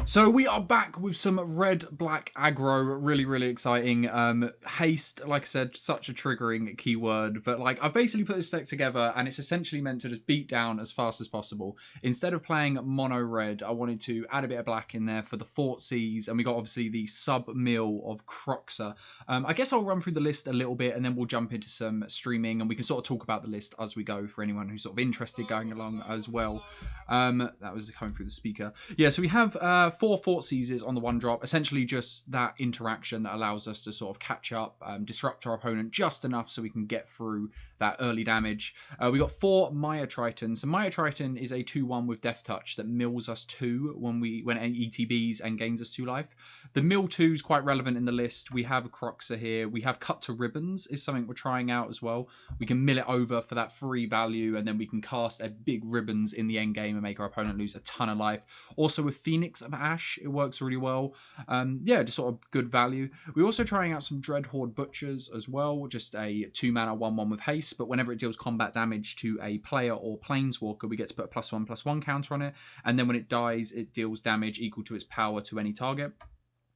So we are back with some red-black aggro, really exciting. Haste, like I said, such a triggering keyword, but like I've basically put this deck together and it's essentially meant to just beat down as fast as possible. Instead of playing mono red, I wanted to add a bit of black in there for the Thoughtseize, and we got obviously the sub-mill of Croxer. I guess I'll run through the list a little bit and then we'll jump into some streaming and we can sort of talk about the list as we go for anyone who's sort of interested going along as well. That was coming through the speaker. Yeah, so we have 4 Thoughtseizes on the 1-drop, essentially just that interaction that allows us to sort of catch up, disrupt our opponent just enough so we can get through that early damage. We got 4 Maya Tritons. So Maya Triton is a 2-1 with Death Touch that mills us 2 when it ETBs and gains us 2 life. The mill 2 is quite relevant in the list. We have a Croxer here. We have Cut to Ribbons is something we're trying out as well. We can mill it over for that free value and then we can cast a big Ribbons in the end game and make our opponent lose a ton of life. Also with Phoenix of Ash, it works really well. Yeah, just sort of good value. We're also trying out some Dreadhorde Butchers as well, just a 2-mana 1-1 with haste, but whenever it deals combat damage to a player or planeswalker, we get to put a +1/+1 counter on it, and then when it dies, it deals damage equal to its power to any target.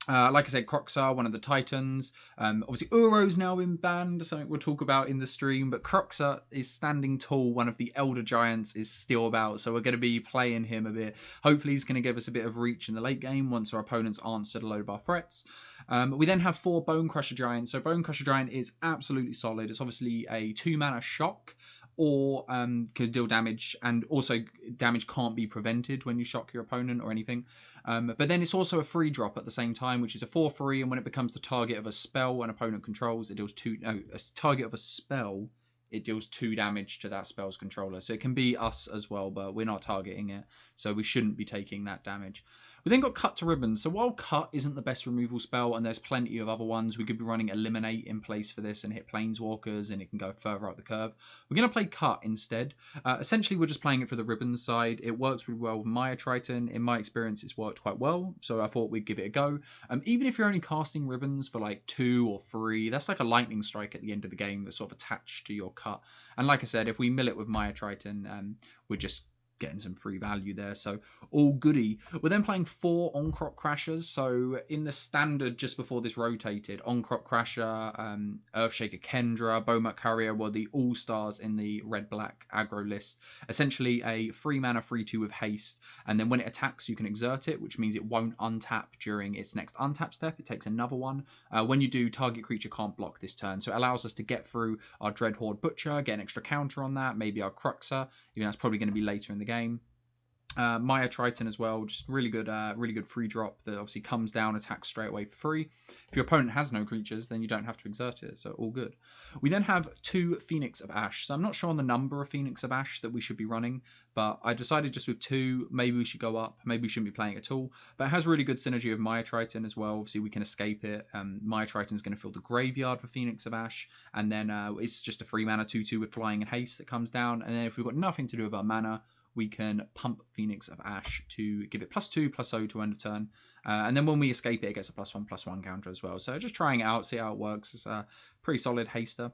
Like I said, Croxer, one of the Titans. Obviously, Uro's now been banned, something we'll talk about in the stream. But Croxer is standing tall. One of the Elder Giants is still about, so we're going to be playing him a bit. Hopefully, he's going to give us a bit of reach in the late game once our opponents answered a load of our threats. We then have 4 Bone Crusher Giants. So Bone Crusher Giant is absolutely solid. It's obviously a 2-mana shock, or can deal damage, and also damage can't be prevented when you shock your opponent or anything. But then it's also a free drop at the same time, which is a 4/3, and when it becomes the target of a spell an opponent controls, it deals a target of a spell, it deals 2 damage to that spell's controller. So it can be us as well, but we're not targeting it, so we shouldn't be taking that damage. We then got Cut to Ribbons. So while Cut isn't the best removal spell, and there's plenty of other ones, we could be running Eliminate in place for this and hit Planeswalkers, and it can go further up the curve. We're going to play Cut instead. Essentially, we're just playing it for the Ribbons side. It works really well with Maya Triton. In my experience, it's worked quite well, so I thought we'd give it a go. Even if you're only casting Ribbons for like 2 or 3, that's like a lightning strike at the end of the game that's sort of attached to your Cut. And like I said, if we mill it with Maya Triton, we're just getting some free value there, so all goody. We're then playing 4 On-Crop Crashers. So in the standard, just before this rotated, On-Crop Crasher, Earthshaker Kendra, Bomat Courier were the all-stars in the red-black aggro list. Essentially a 3-mana 3/2 with haste, and then when it attacks you can exert it, which means it won't untap during its next untap step. It takes another one. When you do, target creature can't block this turn, so it allows us to get through our Dreadhorde Butcher, get an extra counter on that, maybe our Croxer, even that's probably going to be later in the game. Maya Triton as well, just really good free drop that obviously comes down, attacks straight away for free. If your opponent has no creatures, then you don't have to exert it, so all good. We then have 2 Phoenix of Ash. So I'm not sure on the number of Phoenix of Ash that we should be running, but I decided just with 2, maybe we should go up, maybe we shouldn't be playing at all. But it has really good synergy with Maya Triton as well. Obviously we can escape it. Maya Triton is going to fill the graveyard for Phoenix of Ash, and then it's just a 3-mana 2/2 with flying and haste that comes down, and then if we've got nothing to do with our mana, we can pump Phoenix of Ash to give it +2/+0 to end of turn. And then when we escape it, it gets a +1/+1 counter as well. So just trying it out, see how it works. It's a pretty solid haster.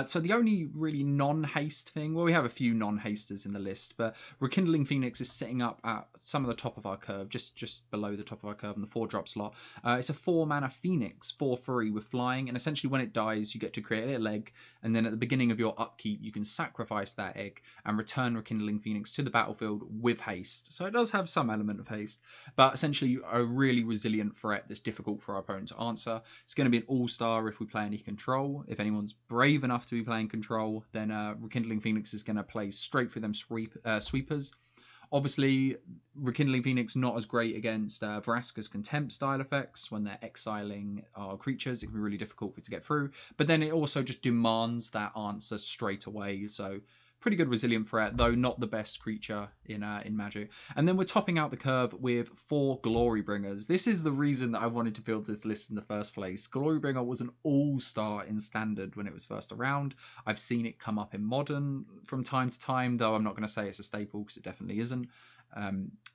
So the only really non-haste thing, well, we have a few non-hasters in the list, but Rekindling Phoenix is sitting up at some of the top of our curve, just below the top of our curve in the 4-drop slot. It's a 4-mana Phoenix, 4/3 with flying, and essentially when it dies, you get to create a little egg, and then at the beginning of your upkeep, you can sacrifice that egg and return Rekindling Phoenix to the battlefield with haste. So it does have some element of haste, but essentially a really resilient threat that's difficult for our opponent to answer. It's going to be an all-star if we play any control. If anyone's brave enough to be playing control, then Rekindling Phoenix is going to play straight through them sweepers. Obviously, Rekindling Phoenix not as great against Vraska's Contempt style effects. When they're exiling our creatures, it can be really difficult for it to get through. But then it also just demands that answer straight away, so pretty good resilient threat, though not the best creature in Magic. And then we're topping out the curve with 4 Glorybringers. This is the reason that I wanted to build this list in the first place. Glorybringer was an all-star in Standard when it was first around. I've seen it come up in Modern from time to time, though I'm not going to say it's a staple because it definitely isn't.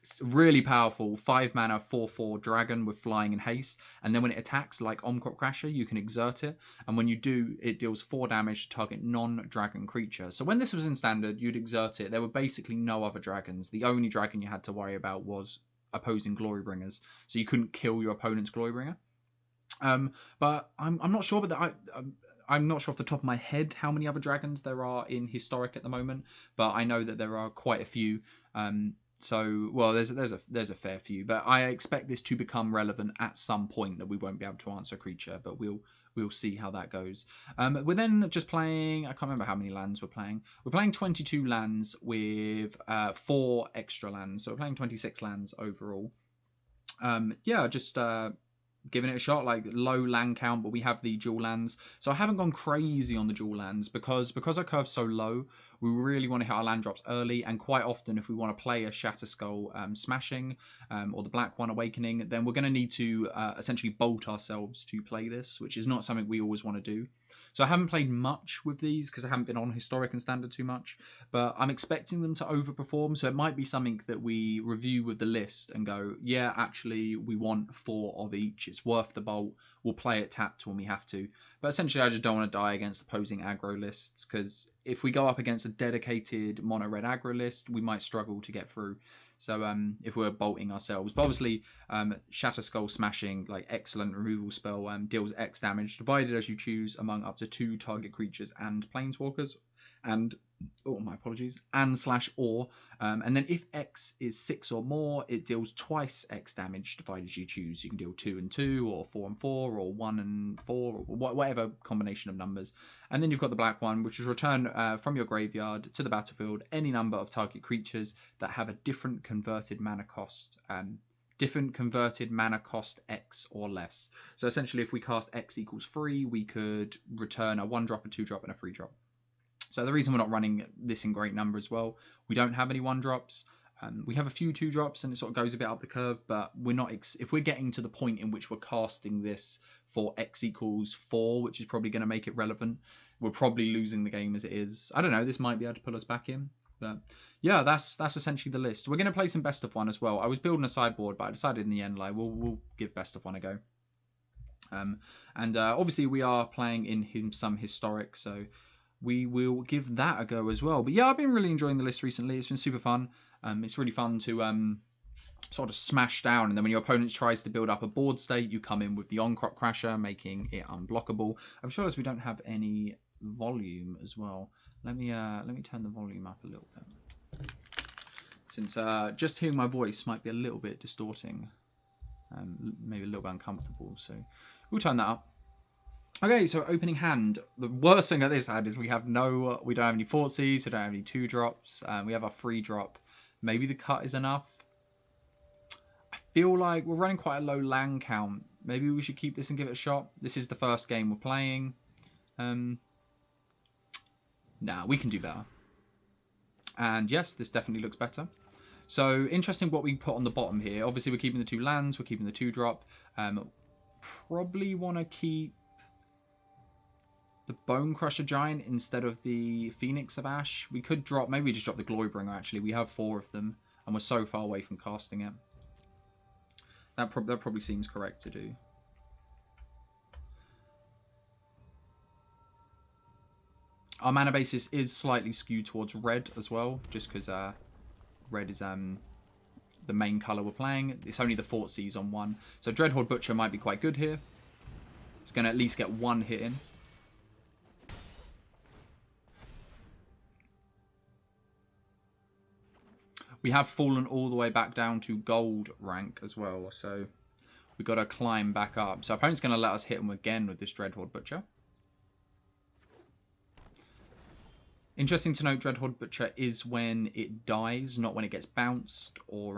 It's really powerful 5-mana 4/4 dragon with flying and haste, and then when it attacks like On-Crop Crasher, you can exert it, and when you do, it deals 4 damage to target non-dragon creature. So when this was in Standard, you'd exert it. There were basically no other dragons. The only dragon you had to worry about was opposing Glorybringers, so you couldn't kill your opponent's Glorybringer. But I'm not sure, but I'm not sure off the top of my head how many other dragons there are in Historic at the moment, but I know that there are quite a few. So, well, there's a fair few, but I expect this to become relevant at some point, that we won't be able to answer a creature, but we'll see how that goes. We're then just playing, I can't remember how many lands we're playing. We're playing 22 lands with 4 extra lands, so we're playing 26 lands overall. Yeah, just giving it a shot, like low land count, but we have the dual lands, so I haven't gone crazy on the dual lands because our curve's so low. We really want to hit our land drops early, and quite often if we want to play a Shatterskull Smashing or the black one Awakening, then we're going to need to essentially bolt ourselves to play this, which is not something we always want to do. So I haven't played much with these because I haven't been on Historic and Standard too much, but I'm expecting them to overperform, so it might be something that we review with the list and go, yeah, actually we want 4 of each, it's worth the bolt, we'll play it tapped when we have to. But essentially I just don't want to die against opposing aggro lists, because if we go up against a dedicated mono red aggro list, we might struggle to get through. So if we're bolting ourselves, but obviously Shatterskull Smashing, like excellent removal spell, deals X damage divided as you choose among up to 2 target creatures and planeswalkers, and my apologies, and /or, and then if X is 6 or more, it deals twice X damage divided as you choose. You can deal 2 and 2, or 4 and 4, or 1 and 4, or whatever combination of numbers. And then you've got the black one, which is return from your graveyard to the battlefield any number of target creatures that have a different converted mana cost. X or less. So essentially, if we cast X equals 3, we could return a 1-drop, a 2-drop, and a 3-drop. So the reason we're not running this in great number as well, we don't have any 1-drops. We have a few 2-drops, and it sort of goes a bit up the curve, but we're not. If we're getting to the point in which we're casting this for X equals 4, which is probably going to make it relevant, we're probably losing the game as it is. I don't know. This might be able to pull us back in. But yeah, that's essentially the list. We're going to play some best of 1 as well. I was building a sideboard, but I decided in the end, like, we'll give best of 1 a go. And obviously we are playing in some Historic, so we will give that a go as well. But yeah, I've been really enjoying the list recently. It's been super fun. It's really fun to sort of smash down, and then when your opponent tries to build up a board state, you come in with the on-crop crasher, making it unblockable. I've realised we don't have any volume as well. Let me turn the volume up a little bit, since just hearing my voice might be a little bit distorting, maybe a little bit uncomfortable. So we'll turn that up. Okay, so opening hand. The worst thing at this hand is we don't have any Thoughtseize, we don't have any 2-drops. We have a 3-drop. Maybe the cut is enough. I feel like we're running quite a low land count. Maybe we should keep this and give it a shot. This is the first game we're playing. Nah, we can do better. And yes, this definitely looks better. So interesting what we put on the bottom here. Obviously we're keeping the 2 lands, we're keeping the 2-drop. Probably want to keep the Bone Crusher Giant instead of the Phoenix of Ash. We could drop, maybe we just drop the Glorybringer actually. We have 4 of them and we're so far away from casting it. That probably seems correct to do. Our mana basis is slightly skewed towards red as well, just because red is the main colour we're playing. It's only the Thoughtseize on 1. So Dreadhorde Butcher might be quite good here. It's going to at least get 1 hit in. We have fallen all the way back down to gold rank as well, so we've got to climb back up. So opponent's going to let us hit him again with this Dreadhorde Butcher. Interesting to note, Dreadhorde Butcher is when it dies, not when it gets bounced or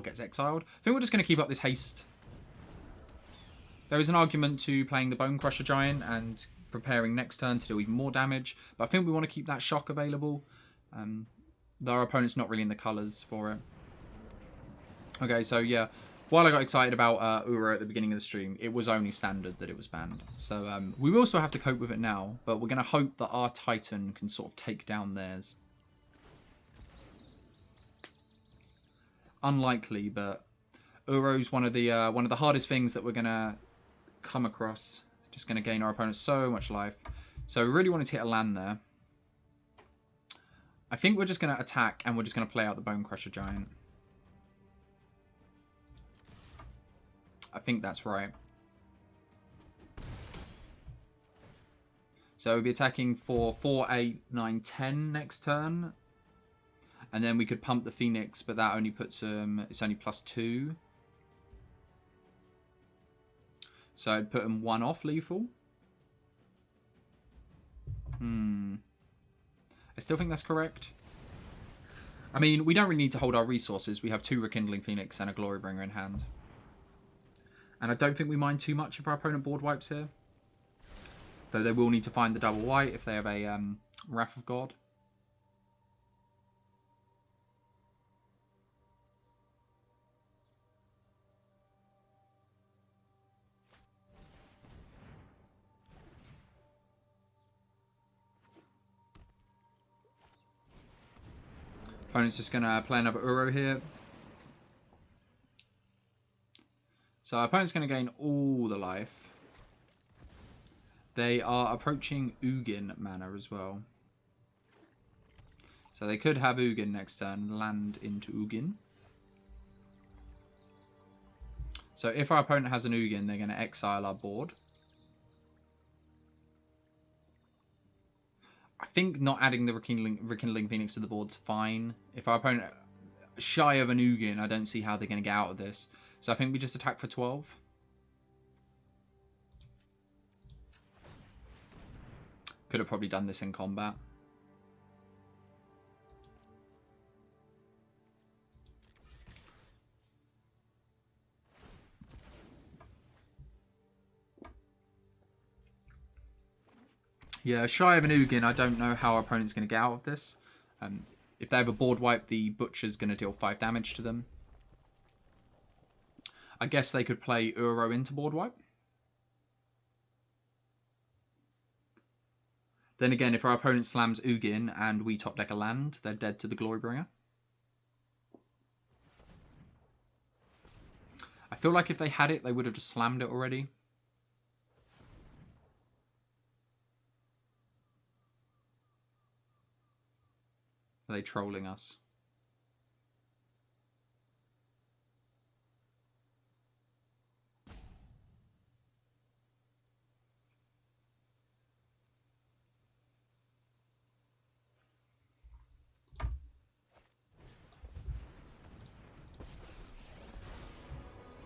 gets exiled. I think we're just going to keep up this haste. There is an argument to playing the Bone Crusher Giant and preparing next turn to do even more damage, but I think we want to keep that shock available. Though our opponent's not really in the colours for it. Okay, so yeah, while I got excited about Uro at the beginning of the stream, it was only standard that it was banned. So we will still have to cope with it now, but we're going to hope that our Titan can sort of take down theirs. Unlikely, but Uro's one of the hardest things that we're going to come across. Just going to gain our opponent so much life. So we really wanted to hit a land there. I think we're just going to attack and we're just going to play out the Bone Crusher Giant. I think that's right. So we'll be attacking for 4, 8, 9, 10 next turn. And then we could pump the Phoenix, but that only puts it's only +2. So I'd put him 1 off lethal. I still think that's correct. I mean, we don't really need to hold our resources. We have 2 Rekindling Phoenix and a Glorybringer in hand. And I don't think we mind too much if our opponent board wipes here. Though they will need to find the double white if they have a Wrath of God. Opponent's just going to play another Uro here. So our opponent's going to gain all the life. They are approaching Ugin mana as well. So they could have Ugin next turn and land into Ugin. So if our opponent has an Ugin, they're going to exile our board. I think not adding the Rekindling Phoenix to the board's fine. If our opponent shy of an Ugin, I don't see how they're going to get out of this. So I think we just attack for 12. Could have probably done this in combat. Yeah, shy of an Ugin, I don't know how our opponent's going to get out of this. If they have a board wipe, the Butcher's going to deal 5 damage to them. I guess they could play Uro into board wipe. Then again, if our opponent slams Ugin and we top deck a land, they're dead to the Glorybringer. I feel like if they had it, they would have just slammed it already. Are they trolling us?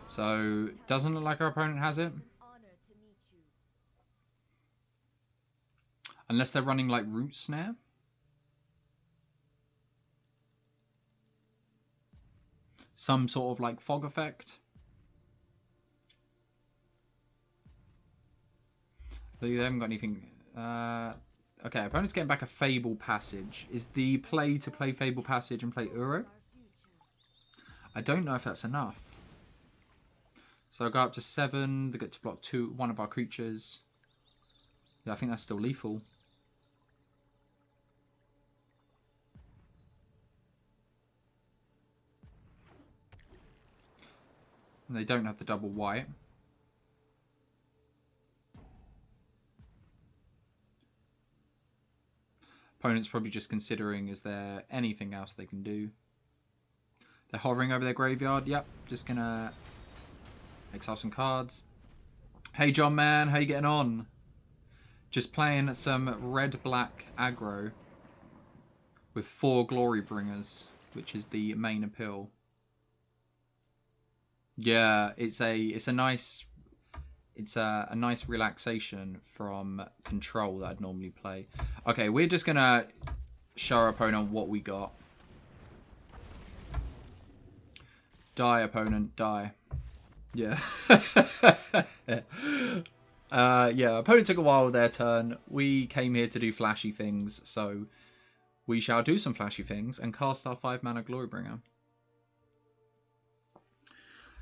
So, doesn't look like our opponent has it. Unless they're running like Root Snare. Some sort of like fog effect. They haven't got anything. Okay, opponent's getting back a Fable Passage. Is the play to play Fable Passage and play Uro? I don't know if that's enough. So I go up to 7. They get to block 1 of our creatures. Yeah, I think that's still lethal. And they don't have the double white. Opponent's probably just considering, is there anything else they can do? They're hovering over their graveyard. Yep, just gonna exile some cards. Hey John man, how you getting on? Just playing some red-black aggro with 4 Glorybringers, which is the main appeal. Yeah, it's a nice relaxation from control that I'd normally play. Okay, we're just gonna show our opponent what we got. Die, opponent, die. Yeah. Yeah, opponent took a while with their turn. We came here to do flashy things, so we shall do some flashy things and cast our 5-mana Glorybringer.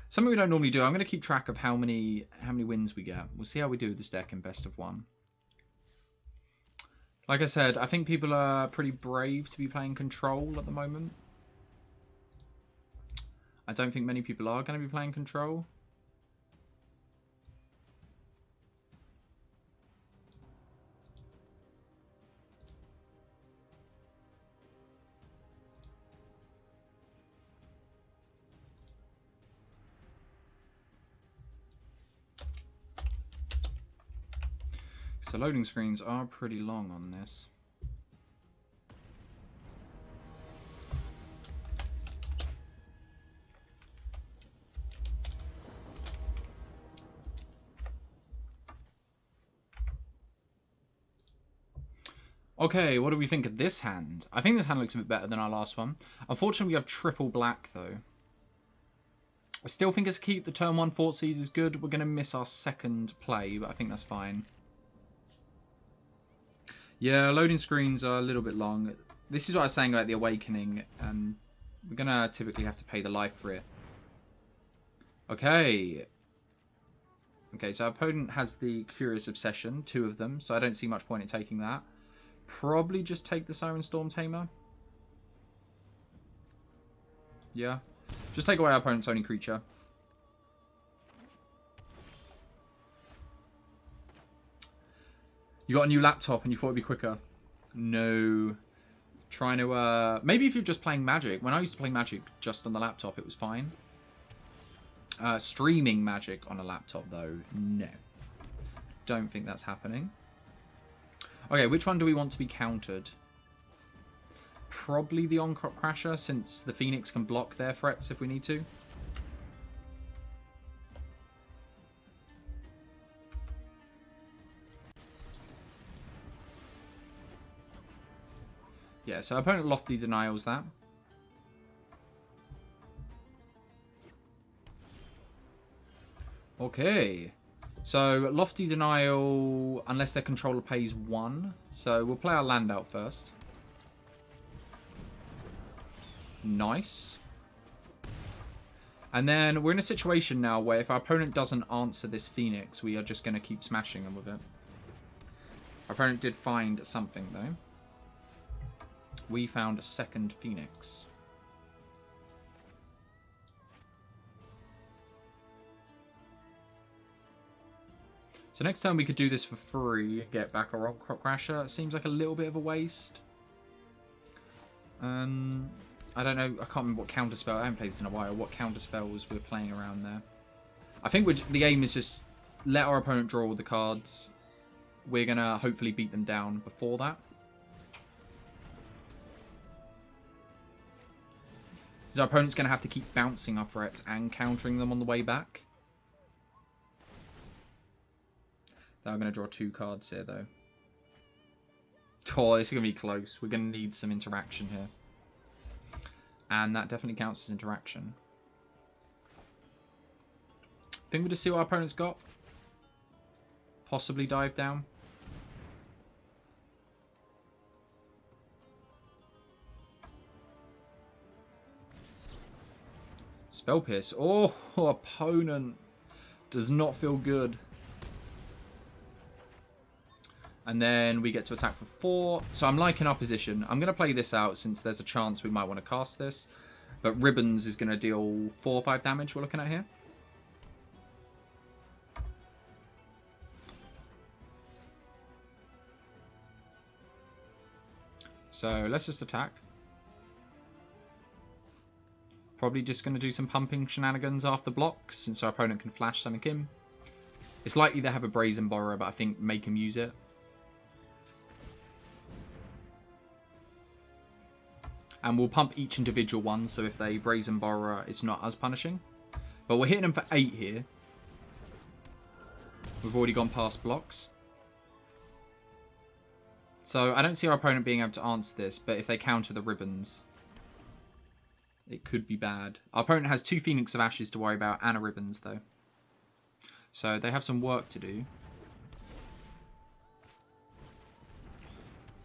Something we don't normally do. I'm going to keep track of how many wins we get. We'll see how we do with this deck in best of 1. Like I said, I think people are pretty brave to be playing control at the moment. I don't think many people are going to be playing control. So loading screens are pretty long on this. Okay, what do we think of this hand? I think this hand looks a bit better than our last one. Unfortunately, we have triple black, though. I still think it's keep. The turn 1 Thoughtseize is good. We're going to miss our second play, but I think that's fine. Yeah, loading screens are a little bit long. This is what I was saying about the Awakening. We're going to typically have to pay the life for it. Okay. Okay, so our opponent has the Curious Obsession, 2 of them, so I don't see much point in taking that. Probably just take the Siren Storm Tamer. Yeah. Just take away our opponent's only creature. You got a new laptop and you thought it'd be quicker. No. Trying to... maybe if you're just playing Magic. When I used to play Magic just on the laptop, it was fine. Streaming Magic on a laptop, though, no. Don't think that's happening. Okay, which one do we want to be countered? Probably the On-Crop Crasher, since the Phoenix can block their threats if we need to. Yeah, so our opponent Lofty denials that. Okay. So, Lofty Denial, unless their controller pays 1. So, we'll play our land out first. Nice. And then we're in a situation now where if our opponent doesn't answer this Phoenix, we are just going to keep smashing them with it. Our opponent did find something, though. We found a second Phoenix. So next time we could do this for free, get back our On-Crop Crasher. It seems like a little bit of a waste. I don't know, I can't remember what counterspell, I haven't played this in a while, what counterspells we're playing around there. I think the aim is just let our opponent draw all the cards. We're going to hopefully beat them down before that. So our opponent's going to have to keep bouncing our threats and countering them on the way back. I'm going to draw 2 cards here, though. Oh, this is going to be close. We're going to need some interaction here. And that definitely counts as interaction. Think we'll just see what our opponent's got. Possibly dive down. Spell Pierce. Oh, opponent does not feel good. And then we get to attack for 4. So I'm liking our position. I'm going to play this out since there's a chance we might want to cast this. But Ribbons is going to deal 4 or 5 damage we're looking at here. So let's just attack. Probably just going to do some pumping shenanigans after block since our opponent can flash something in. It's likely they have a Brazen Borrower, but I think make him use it. And we'll pump each individual one, so if they Brazen Borrower, it's not as punishing. But we're hitting them for 8 here. We've already gone past blocks. So I don't see our opponent being able to answer this, but if they counter the Ribbons, it could be bad. Our opponent has 2 Phoenix of Ashes to worry about and a Ribbons, though. So they have some work to do.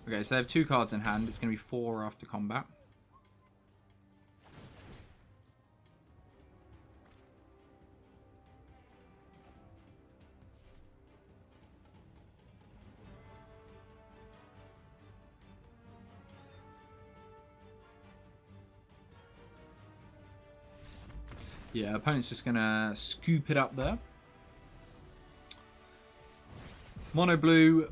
Okay, so they have 2 cards in hand. It's going to be 4 after combat. Yeah, opponent's just going to scoop it up there. Mono blue,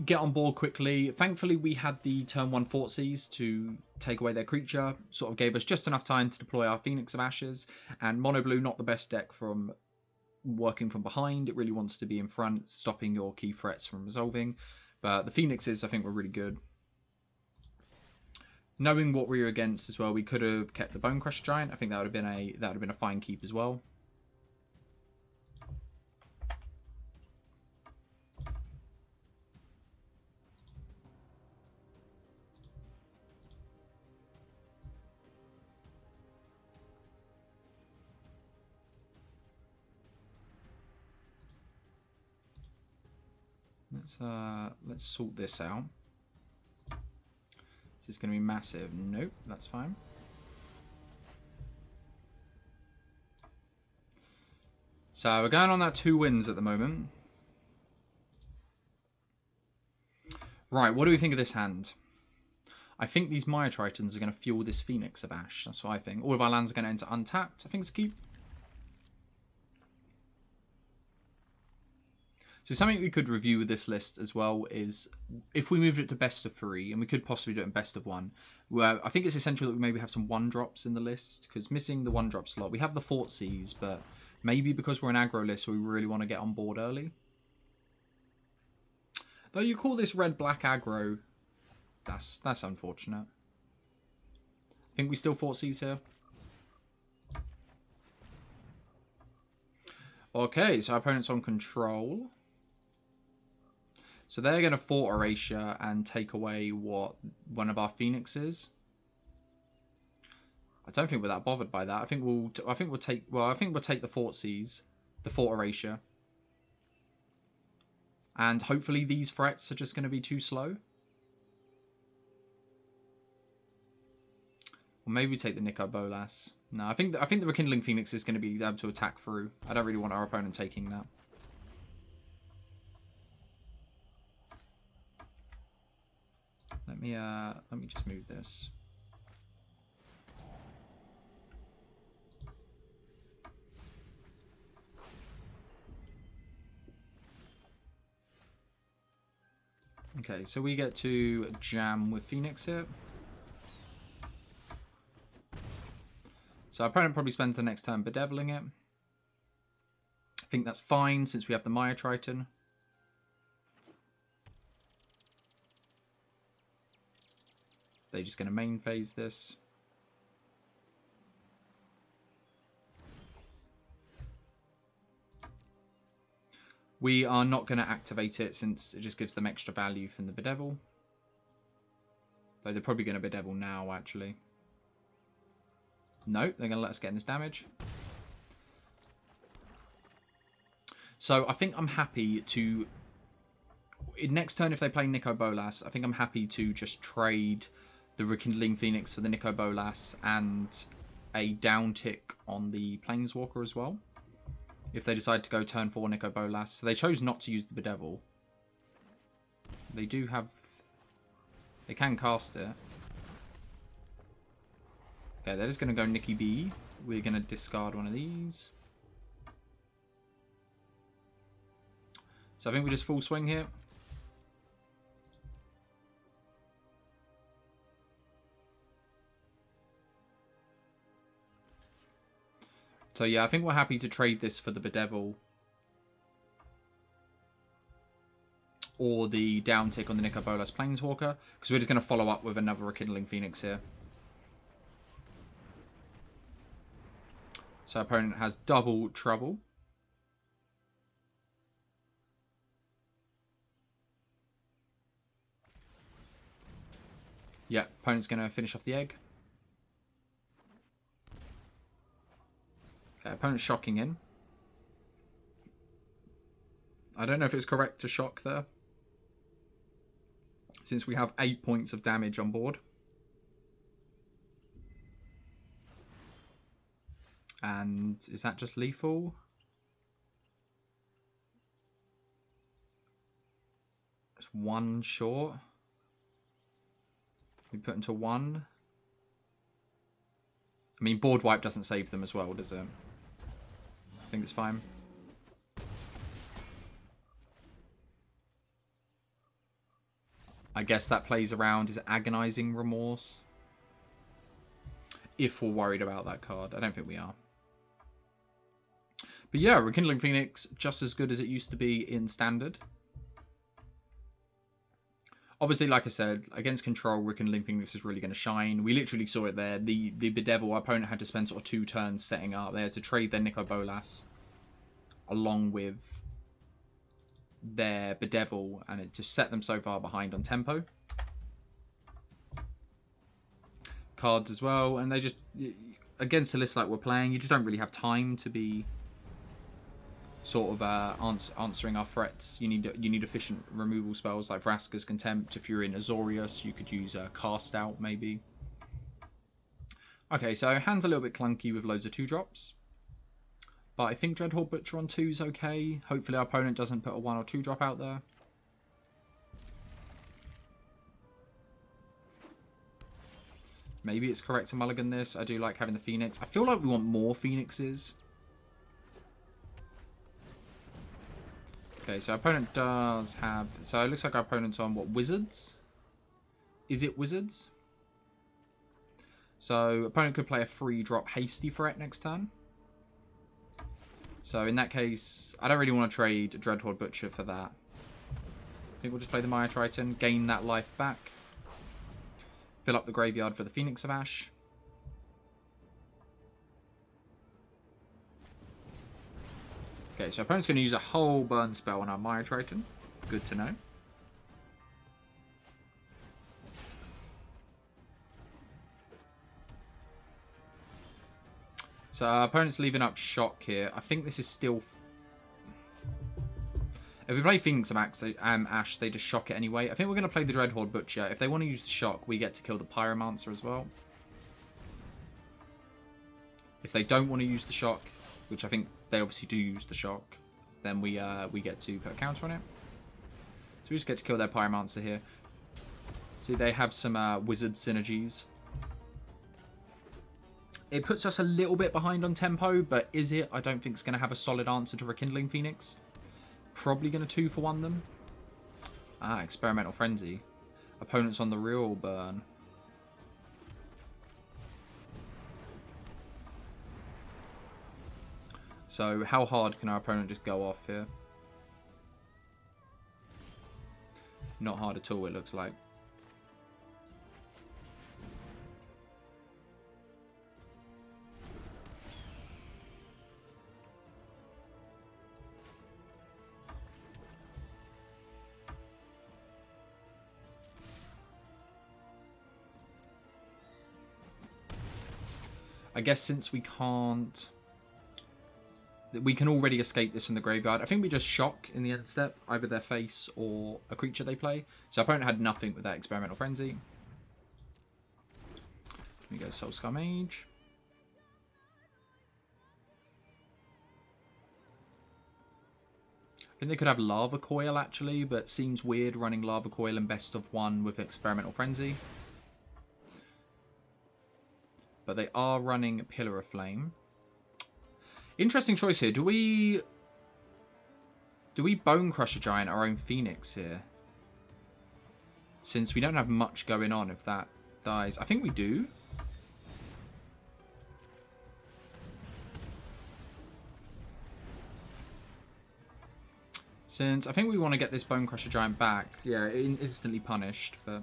get on board quickly. Thankfully, we had the turn 1 Thoughtseize to take away their creature. Sort of gave us just enough time to deploy our Phoenix of Ashes. And Mono blue, not the best deck from working from behind. It really wants to be in front, stopping your key threats from resolving. But the Phoenixes, I think, were really good. Knowing what we were against as well, we could have kept the Bone Crusher Giant. I think that would have been a fine keep as well. Let's sort this out. Is this going to be massive? Nope, that's fine. So we're going on that 2 wins at the moment. Right, what do we think of this hand? I think these Maya Tritons are going to fuel this Phoenix of Ash. That's what I think. All of our lands are going to enter untapped. I think it's a keep. So something we could review with this list as well is if we moved it to best of 3, and we could possibly do it in best of 1, where I think it's essential that we maybe have some 1-drops in the list, because missing the 1-drop slot, we have the Thoughtseize, but maybe because we're an aggro list, we really want to get on board early. Though you call this red-black aggro, that's unfortunate. I think we still Thoughtseize here. Okay, so our opponent's on control. So they're going to Fort Erasure and take away what one of our Phoenixes. I don't think we're that bothered by that. I think we'll take the Thoughtseize, the Fort Erasure, and hopefully these threats are just going to be too slow. Or maybe we take the Nico Bolas. No, I think the Rekindling Phoenix is going to be able to attack through. I don't really want our opponent taking that. Let me just move this. Okay, so we get to jam with Phoenix here. So our opponent probably spends the next turn bedeviling it. I think that's fine since we have the Maya Triton. They're just going to main phase this. We are not going to activate it since it just gives them extra value from the bedevil. Though they're probably going to bedevil now, actually. No, they're going to let us get in this damage. So I think I'm happy to... Next turn, if they play Nico Bolas, I think I'm happy to just trade the Rekindling Phoenix for the Nico Bolas and a down tick on the Planeswalker as well. If they decide to go turn 4 Nico Bolas. So they chose not to use the Bedevil. They do have... They can cast it. Okay, they're just going to go Nicky B. We're going to discard one of these. So I think we just full swing here. So yeah, I think we're happy to trade this for the Bedevil. Or the down tick on the Nico Bolas Planeswalker. Because we're just going to follow up with another Rekindling Phoenix here. So our opponent has double trouble. Yeah, opponent's going to finish off the egg. Okay, opponent's shocking in. I don't know if it's correct to shock there, since we have 8 points of damage on board. And is that just lethal? It's 1 short. We put into 1. I mean, board wipe doesn't save them as well, does it? I think it's fine. I guess that plays around is Agonizing Remorse. If we're worried about that card. I don't think we are. But yeah, Rekindling Phoenix, just as good as it used to be in Standard. Obviously, like I said, against Control, Rekindling Phoenix is really going to shine. We literally saw it there. The Bedevil, our opponent had to spend sort of 2 turns setting up. They had to trade their Nico Bolas along with their Bedevil, and it just set them so far behind on tempo. Cards as well, and they just, against a list like we're playing, you just don't really have time to be sort of answering our threats. You need efficient removal spells like Vraska's Contempt. If you're in Azorius, you could use Cast Out maybe. Okay, so hand's a little bit clunky with loads of 2-drops. But I think Dreadhorde Butcher on 2 is okay. Hopefully our opponent doesn't put a 1 or 2 drop out there. Maybe it's correct to mulligan this. I do like having the Phoenix. I feel like we want more Phoenixes. Okay, so our opponent does have... So it looks like our opponent's on, what, Wizards? Is it Wizards? So opponent could play a 3-drop Hasty threat next turn. So in that case, I don't really want to trade Dreadhorde Butcher for that. I think we'll just play the Maya Triton, gain that life back. Fill up the graveyard for the Phoenix of Ash. Okay, so opponent's going to use a whole burn spell on our Maya Triton. Good to know. So our opponent's leaving up Shock here. I think this is still... If we play Phoenix of Ash, they just shock it anyway. I think we're going to play the Dreadhorde Butcher. If they want to use the Shock, we get to kill the Pyromancer as well. If they don't want to use the Shock, which I think they obviously do use the Shock, then we get to put a counter on it. So we just get to kill their Pyromancer here. See, they have some Wizard synergies. It puts us a little bit behind on tempo, but is it? I don't think it's going to have a solid answer to Rekindling Phoenix. Probably going to 2-for-1 them. Ah, Experimental Frenzy. Opponents on the real burn. So how hard can our opponent just go off here? Not hard at all, it looks like. I guess since we can't... We can already escape this from the graveyard. I think we just shock in the end step, either their face or a creature they play. So our opponent had nothing with that Experimental Frenzy. We go Soul Scar Mage. I think they could have Lava Coil actually, but seems weird running Lava Coil in best of 1 with Experimental Frenzy. But they are running Pillar of Flame. Interesting choice here. Do we Bone Crusher Giant our own Phoenix here? Since we don't have much going on if that dies. I think we do. Since I think we want to get this Bone Crusher Giant back. Yeah, instantly punished, but...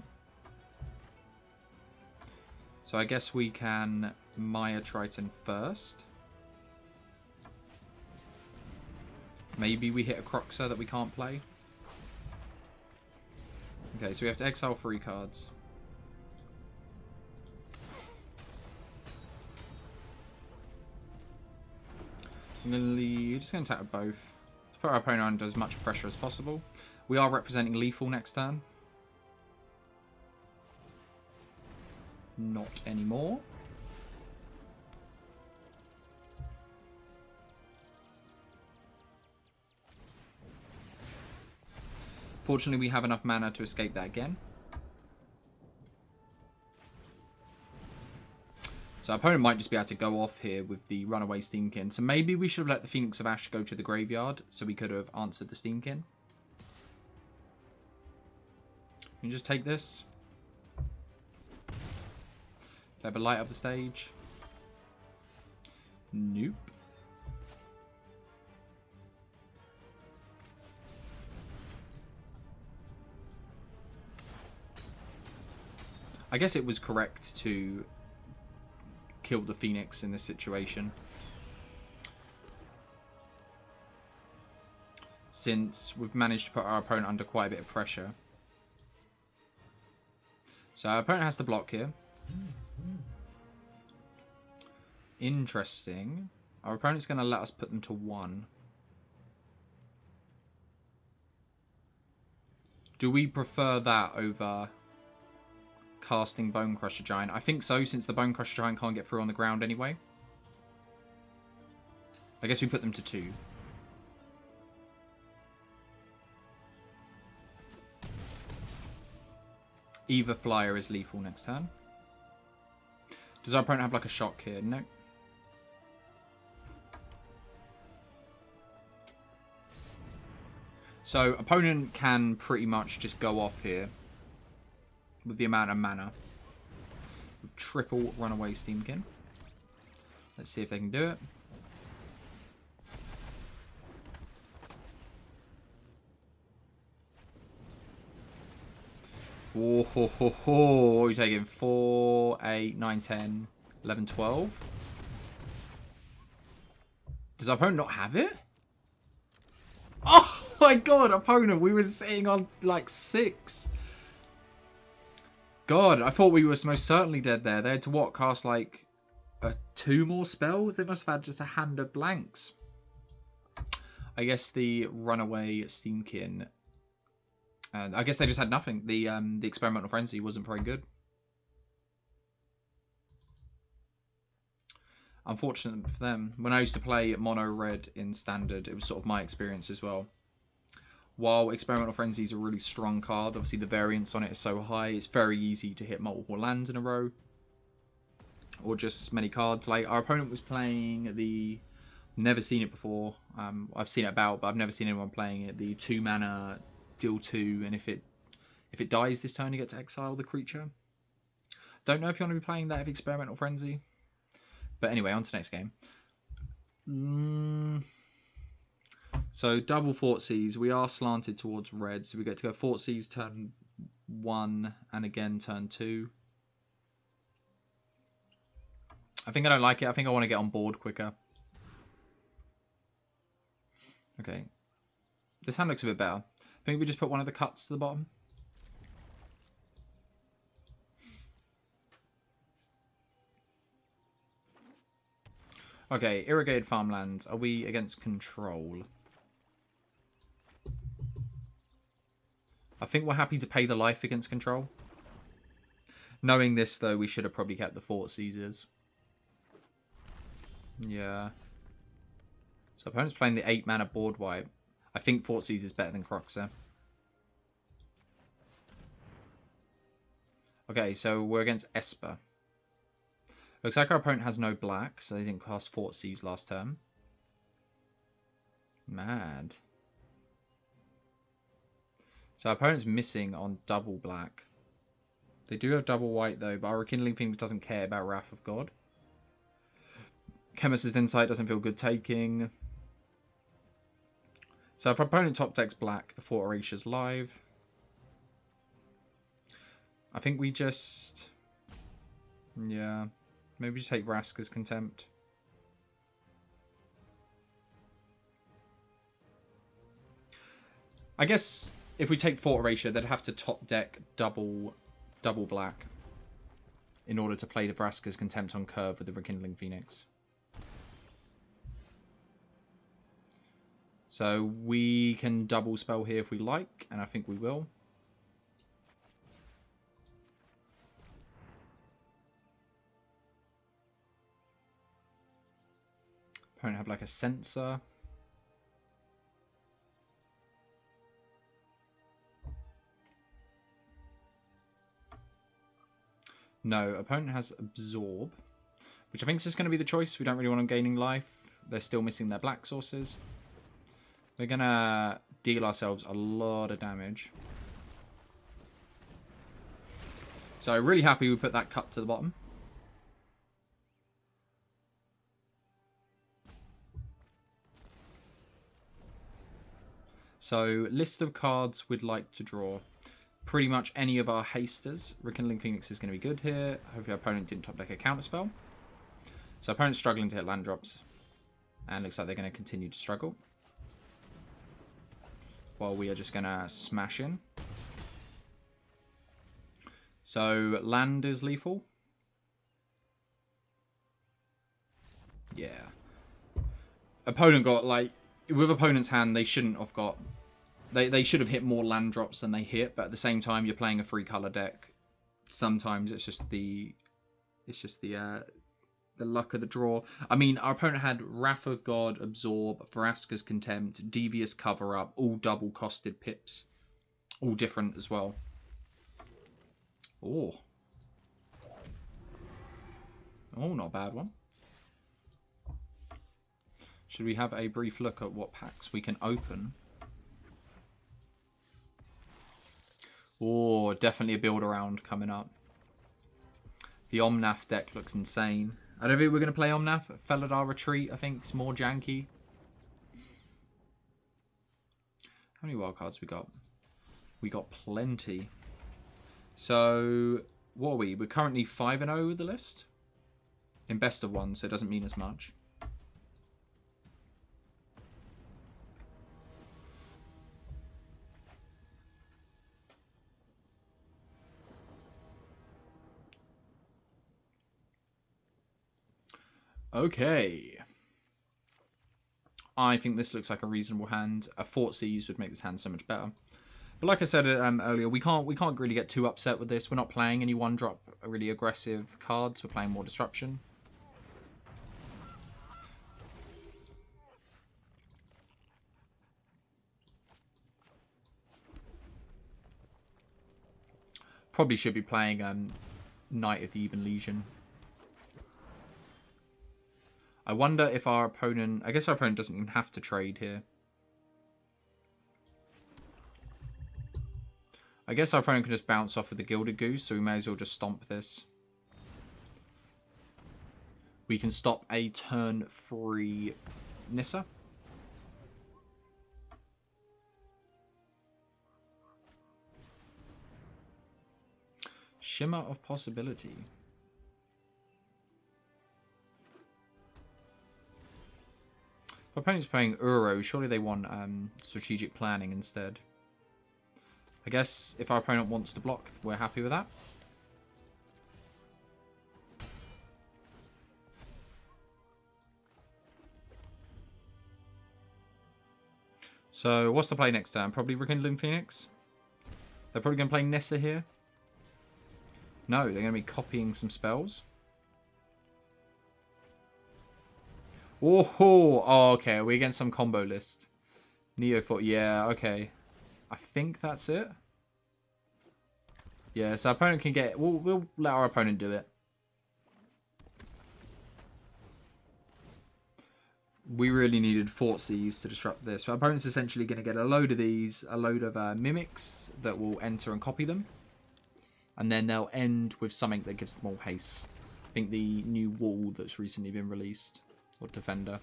So I guess we can Maya Triton first. Maybe we hit a Croxer that we can't play. Okay, so we have to exile 3 cards. We're just going to attack with both. To put our opponent under as much pressure as possible. We are representing lethal next turn. Not anymore. Fortunately, we have enough mana to escape that again. So our opponent might just be able to go off here with the runaway Steamkin. So maybe we should have let the Phoenix of Ash go to the graveyard so we could have answered the Steamkin. You just take this. They have a light up the stage. Nope. I guess it was correct to kill the Phoenix in this situation, since we've managed to put our opponent under quite a bit of pressure. So our opponent has to block here. Interesting. Our opponent's going to let us put them to 1. Do we prefer that over casting Bone Crusher Giant? I think so, since the Bone Crusher Giant can't get through on the ground anyway. I guess we put them to 2. Either Flyer is lethal next turn. Does our opponent have like a shock here? No. So opponent can pretty much just go off here with the amount of mana. With triple Runaway Steamkin. Let's see if they can do it. Oh, ho, ho, ho. What are you taking? 4, 8, 9, 10, 11, 12. Does our opponent not have it? Oh my god, opponent, we were sitting on like 6. God, I thought we were most certainly dead there. They had to what, cast like 2 more spells? They must have had just a hand of blanks. I guess the Runaway Steamkin. I guess they just had nothing. The Experimental Frenzy wasn't very good. Unfortunate for them. When I used to play Mono Red in Standard, it was sort of my experience as well. While Experimental Frenzy is a really strong card, obviously the variance on it is so high, it's very easy to hit multiple lands in a row. Or just many cards. Like, our opponent was playing the... Never seen it before. I've seen it about, but I've never seen anyone playing it. The 2 mana... deal 2, and if it dies this turn, you get to exile the creature. Don't know if you want to be playing that with Experimental Frenzy. But anyway, on to next game. So double Thoughtseize. We are slanted towards red, so we get to go Thoughtseize turn 1 and again turn 2. I think I don't like it. I think I want to get on board quicker. Okay. This hand looks a bit better. I think we just put one of the cuts to the bottom. Okay, irrigated farmlands. Are we against control? I think we're happy to pay the life against control. Knowing this, though, we should have probably kept the Thoughtseizers. Yeah. So opponent's playing the 8 mana board wipe. I think Thoughtseize is better than Croxer. Okay, so we're against Esper. Looks like our opponent has no black, so they didn't cast Thoughtseize last turn. Mad. So our opponent's missing on double black. They do have double white though, but our Rekindling Phoenix doesn't care about Wrath of God. Chemist's Insight doesn't feel good taking. So if our opponent top decks black, the Fort Horatia's live. I think we just... Yeah. Maybe just take Vraska's Contempt. I guess if we take Fort Horatia, they'd have to top deck double black in order to play the Vraska's Contempt on curve with the Rekindling Phoenix. So we can double spell here if we like, and I think we will. Opponent have like a Censor. No, opponent has Absorb, which I think is just going to be the choice. We don't really want them gaining life. They're still missing their black sources. We're going to deal ourselves a lot of damage. So really happy we put that cut to the bottom. So list of cards we'd like to draw. pretty much any of our hasters. Rekindling Phoenix is going to be good here. Hopefully our opponent didn't top deck a counterspell. So our opponent's struggling to hit land drops. And looks like they're going to continue to struggle. While we are just going to smash in. So land is lethal. Yeah. Opponent got, like, with opponent's hand, they shouldn't have got... They should have hit more land drops than they hit, but at the same time, you're playing a 3-color deck. Sometimes it's just the luck of the draw. I mean, our opponent had Wrath of God, Absorb, Vraska's Contempt, Devious Cover-Up, all double-costed pips. All different as well. Oh. Oh, not a bad one. Should we have a brief look at what packs we can open? Oh, definitely a build-around coming up. The Omnath deck looks insane. I don't think we're going to play Omnath. Felidar Retreat, I think, is more janky. How many wildcards we got? We got plenty. So, what are we? We're currently 5-0 with the list. In best of one, so it doesn't mean as much. Okay. I think this looks like a reasonable hand. A Fort Siege would make this hand so much better. But like I said earlier, we can't really get too upset with this. We're not playing any one-drop really aggressive cards. We're playing more disruption. Probably should be playing Knight of the Even Legion. I wonder if our opponent... I guess our opponent doesn't even have to trade here. I guess our opponent can just bounce off with the Gilded Goose, so we may as well just stomp this. We can stop a turn 3 Nissa. Shimmer of Possibility. If our opponent's playing Uro, surely they want strategic planning instead. I guess if our opponent wants to block, we're happy with that. So what's the play next turn? Probably Rekindling Phoenix. They're probably going to play Nissa here. No, they're going to be copying some spells. Oh, okay. Are we against some combo list? Neophort, yeah, okay. I think that's it. Yeah, so our opponent can get... We'll let our opponent do it. We really needed Fort Siege to disrupt this. Our opponent's essentially going to get a load of these, a load of mimics that will enter and copy them. And then they'll end with something that gives them all haste. I think the new wall that's recently been released. Or Defender.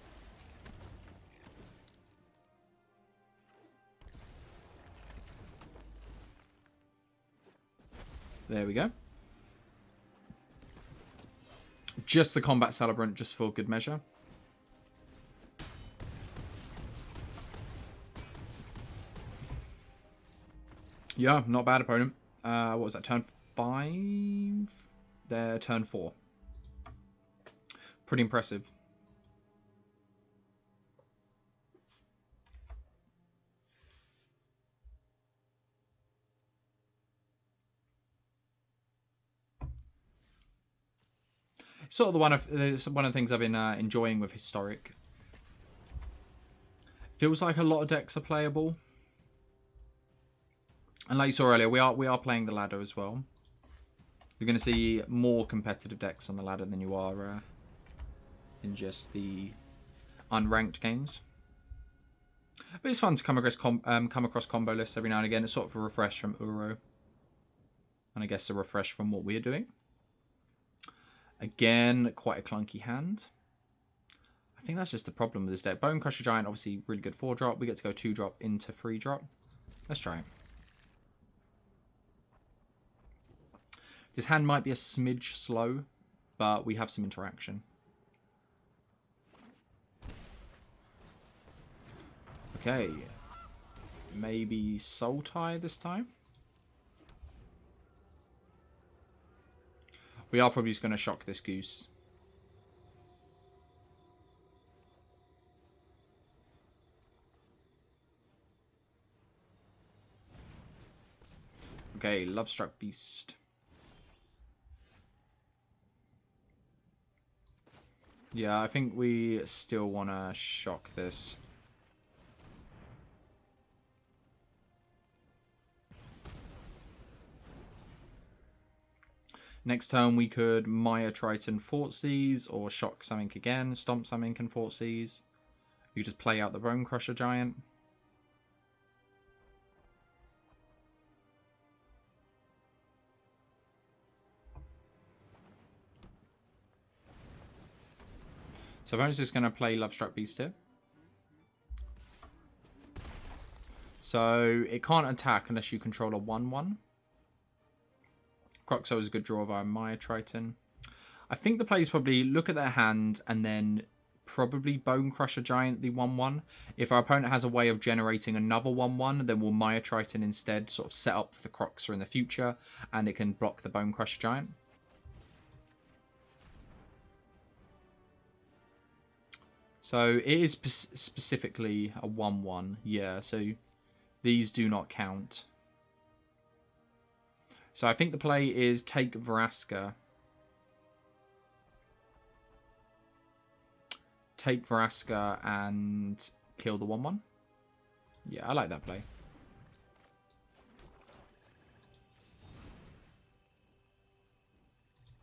There we go. Just the Combat Celebrant, just for good measure. Yeah, not bad opponent. What was that, turn 5? They're turn 4. Pretty impressive. Sort of one of the things I've been enjoying with Historic. Feels like a lot of decks are playable. And like you saw earlier, we are playing the ladder as well. You're going to see more competitive decks on the ladder than you are in just the unranked games. But it's fun to come across combo lists every now and again. It's sort of a refresh from Uro. And I guess a refresh from what we're doing. Again, quite a clunky hand. I think that's just the problem with this deck. Bone Crusher Giant, obviously really good 4-drop. We get to go 2-drop into 3-drop. Let's try it. This hand might be a smidge slow, but we have some interaction. Okay. Maybe Soul Tie this time? We are probably just going to shock this goose. Okay, Lovestruck Beast. Yeah, I think we still want to shock this. Next turn we could Maya Triton Thoughtseize or shock something again, stomp something and Thoughtseize. You just play out the Bone Crusher Giant. So I'm just going to play Lovestruck Beast here. So it can't attack unless you control a 1/1. Croxo is a good draw via Maya Triton. I think the play is probably look at their hand and then probably Bone Crusher Giant the 1/1. If our opponent has a way of generating another 1/1, then we'll Maya Triton instead, sort of set up for the Croxer in the future, and it can block the Bone Crusher Giant. So it is specifically a 1/1, yeah, so these do not count. So I think the play is take Vraska. Take Vraska and kill the 1/1. Yeah, I like that play.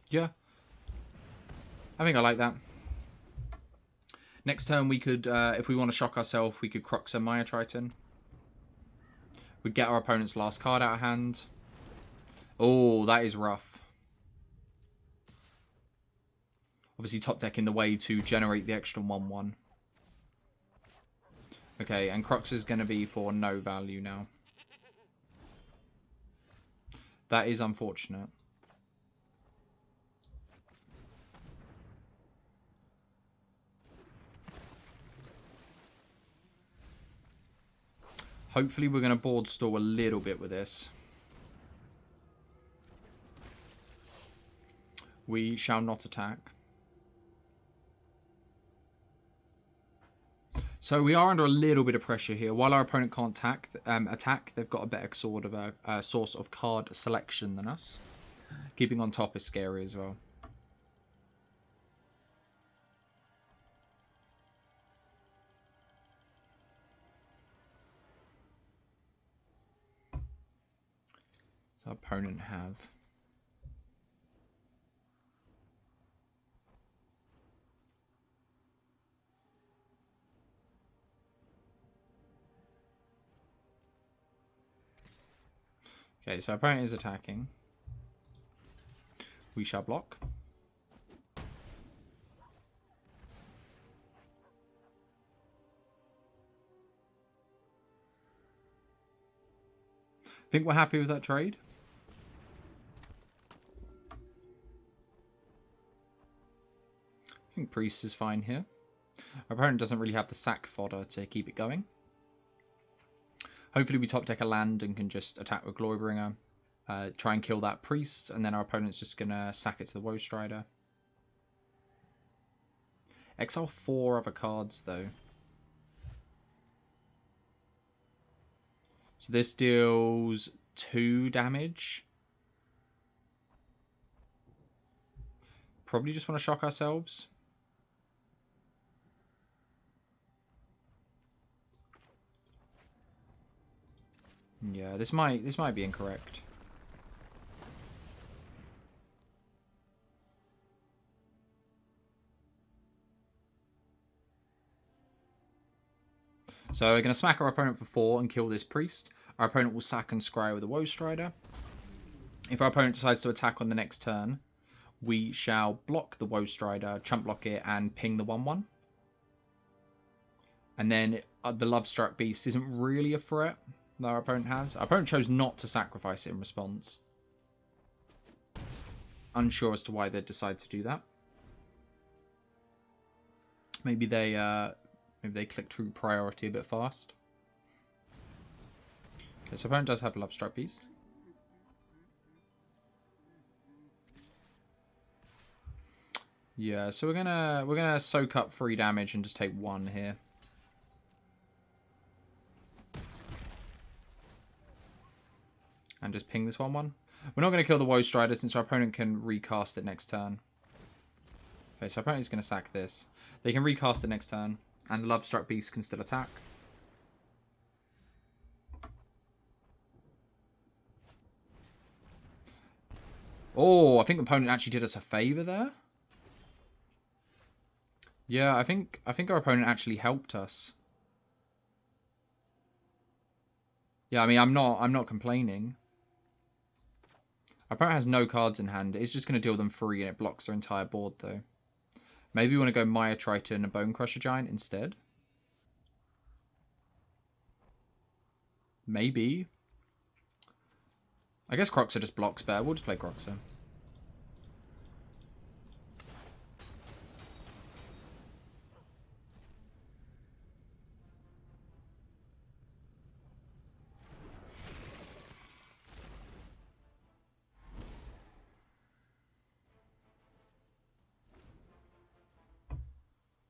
Yeah. I think I like that. Next turn we could, if we want to shock ourselves, we could Croxer Maya Triton. We'd get our opponent's last card out of hand. Oh, that is rough. Obviously top deck in the way to generate the extra 1/1. Okay, and Croxer is going to be for no value now. That is unfortunate. Hopefully we're going to board stall a little bit with this. We shall not attack. So we are under a little bit of pressure here. While our opponent can't attack, they've got a better sort of a source of card selection than us. Keeping on top is scary as well. So our opponent have... Okay, so our opponent is attacking. We shall block. Think we're happy with that trade. I think Priest is fine here. Our opponent doesn't really have the sack fodder to keep it going. Hopefully we top deck a land and can just attack with Glorybringer. Try and kill that Priest, and then our opponent's just going to sack it to the Woe Strider. Exile 4 other cards though. So this deals 2 damage. Probably just want to shock ourselves. Yeah, this might be incorrect. So we're going to smack our opponent for 4 and kill this Priest. Our opponent will sack and scry with a Woe Strider. If our opponent decides to attack on the next turn, we shall block the Woe Strider, chump block it, and ping the 1/1. And then the Lovestruck Beast isn't really a threat that our opponent has. Our opponent chose not to sacrifice it in response. Unsure as to why they'd decide to do that. Maybe they clicked through priority a bit fast. Okay, so opponent does have a Love Struck Beast. Yeah, so we're gonna soak up 3 damage and just take 1 here. And just ping this 1/1. We're not going to kill the Woe Strider since our opponent can recast it next turn. Okay, so our opponent is going to sack this. They can recast it next turn, and the Love Struck Beast can still attack. Oh, I think the opponent actually did us a favor there. Yeah, I think our opponent actually helped us. Yeah, I mean, I'm not complaining. Our opponent has no cards in hand. It's just going to deal them 3 and it blocks their entire board, though. Maybe we want to go Maya Triton and Bone Crusher Giant instead. Maybe. I guess Croxer just blocks better. We'll just play Croxer.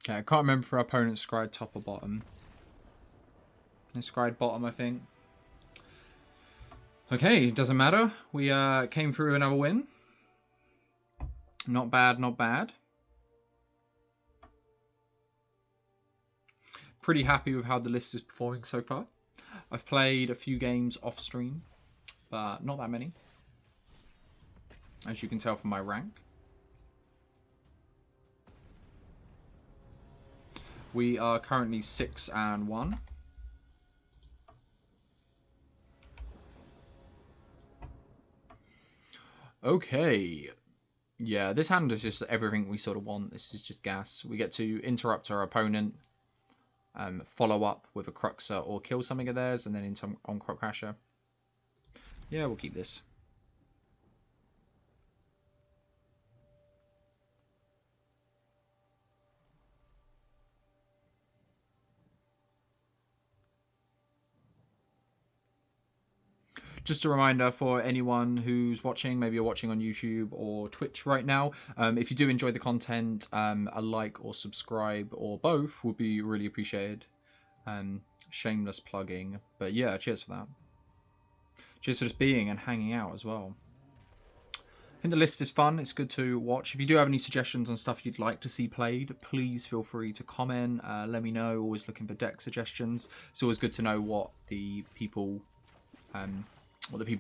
Okay, I can't remember if our opponent scryed top or bottom. They scryed bottom, I think. Okay, doesn't matter. We came through another win. Not bad, not bad. Pretty happy with how the list is performing so far. I've played a few games off stream, but not that many, as you can tell from my rank. We are currently 6-1. Okay. Yeah, this hand is just everything we sort of want. This is just gas. We get to interrupt our opponent, follow up with a Cruxer or kill something of theirs, and then into on-crop Crasher. Yeah, we'll keep this. Just a reminder for anyone who's watching, maybe you're watching on YouTube or Twitch right now, if you do enjoy the content, a like or subscribe or both would be really appreciated. Shameless plugging, but yeah, cheers for that. Cheers for just being and hanging out as well. I think the list is fun. It's good to watch. If you do have any suggestions on stuff you'd like to see played, please feel free to comment. Let me know. Always looking for deck suggestions. It's always good to know what the people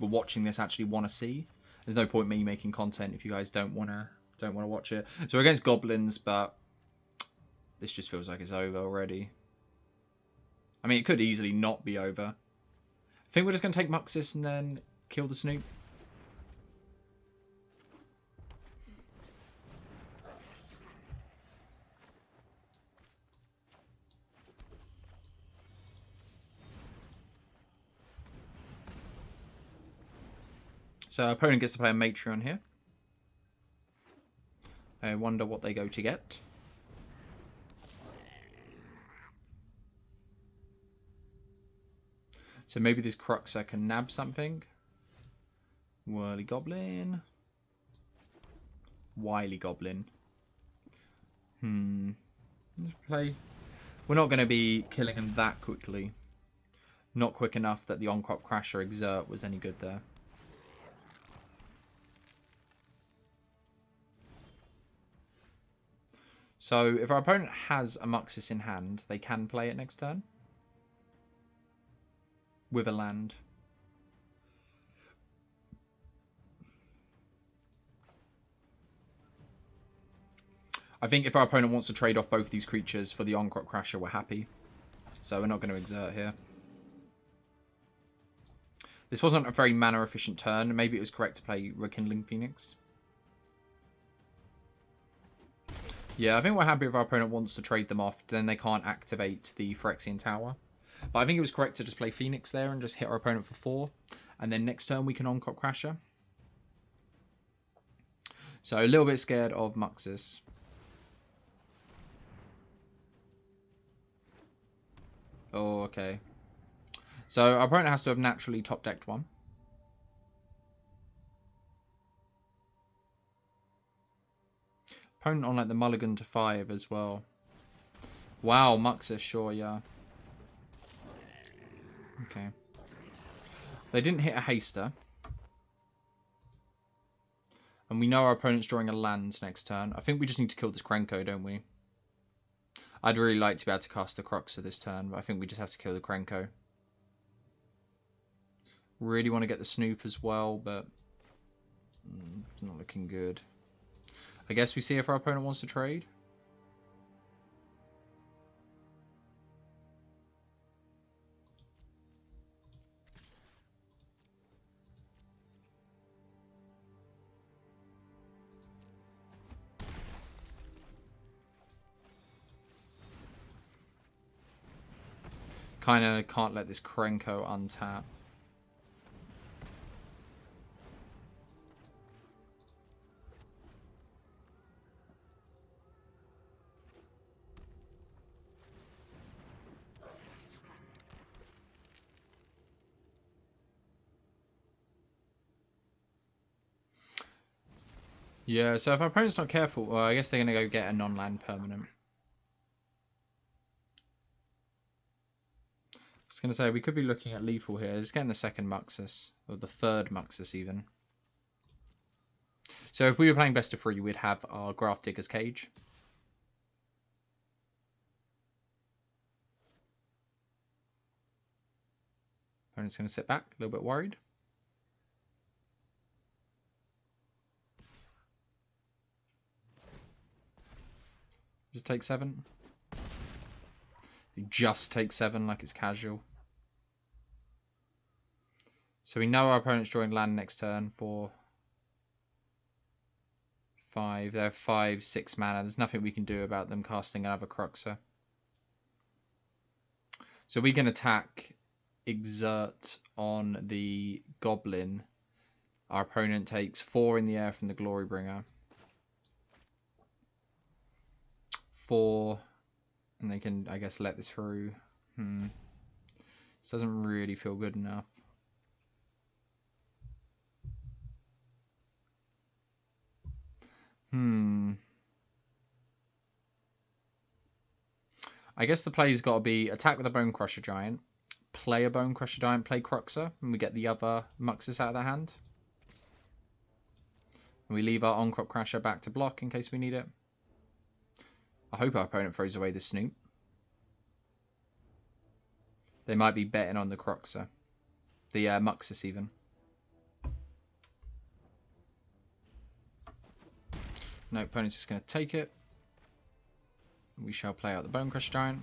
watching this actually want to see. There's no point me making content if you guys don't want to watch it. So we're against goblins, but this just feels like it's over already. I mean, it could easily not be over. I think we're just going to take Muxus and then kill the Snoop. So our opponent gets to play a Matreon here. I wonder what they go to get. So maybe this Cruxer can nab something. Whirly Goblin. Wily Goblin. Let's play. We're not going to be killing him that quickly. Not quick enough that the on-crop Crasher Exert was any good there. So if our opponent has a Muxus in hand, they can play it next turn. With a land. I think if our opponent wants to trade off both these creatures for the on-crop Crasher, we're happy. So we're not going to exert here. This wasn't a very mana efficient turn. Maybe it was correct to play Rekindling Phoenix. Yeah, I think we're happy if our opponent wants to trade them off. Then they can't activate the Phyrexian Tower. But I think it was correct to just play Phoenix there and just hit our opponent for 4. And then next turn we can on-crop Crasher. So a little bit scared of Muxus. Oh, okay. So our opponent has to have naturally top decked one. Opponent on like the mulligan to 5 as well. Wow, Muxus, sure, yeah. Okay. They didn't hit a haster. And we know our opponent's drawing a land next turn. I think we just need to kill this Krenko, don't we? I'd really like to be able to cast the Croxa this turn, but I think we just have to kill the Krenko. Really want to get the Snoop as well, but it's not looking good. I guess we see if our opponent wants to trade. Kind of can't let this Krenko untap. Yeah, so if our opponent's not careful, well, I guess they're going to go get a non-land permanent. I was going to say, we could be looking at lethal here. Just getting the second Muxus, or the third Muxus even. So if we were playing best of 3, we'd have our Graph Digger's Cage. Opponent's going to sit back, a little bit worried. Just take 7. You just take 7 like it's casual. So we know our opponent's drawing land next turn for 5. They have 5, 6 mana. There's nothing we can do about them casting another Croxa. So we can attack, exert on the Goblin. Our opponent takes 4 in the air from the Glorybringer. 4, and they can, I guess, let this through. This doesn't really feel good enough. I guess the play's got to be attack with a Bone Crusher Giant, play a Bone Crusher Giant, play Croxa, and we get the other Muxus out of the hand. And we leave our On-Crop Crasher back to block in case we need it. I hope our opponent throws away the Snoop. They might be betting on the Croxa. The Muxus even. No, opponent's just going to take it. We shall play out the Bone Crush Giant.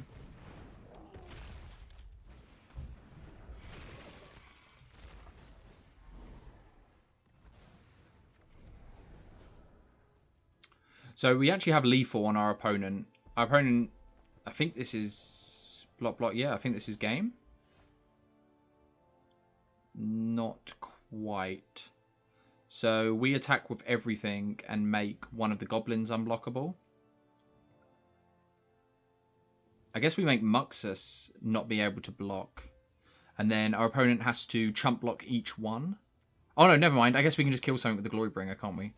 So we actually have lethal on our opponent. Our opponent, I think this is block. Yeah, I think this is game. Not quite. So we attack with everything and make one of the goblins unblockable. I guess we make Muxus not be able to block. And then our opponent has to chump block each one. Oh no, never mind. I guess we can just kill something with the Glorybringer, can't we?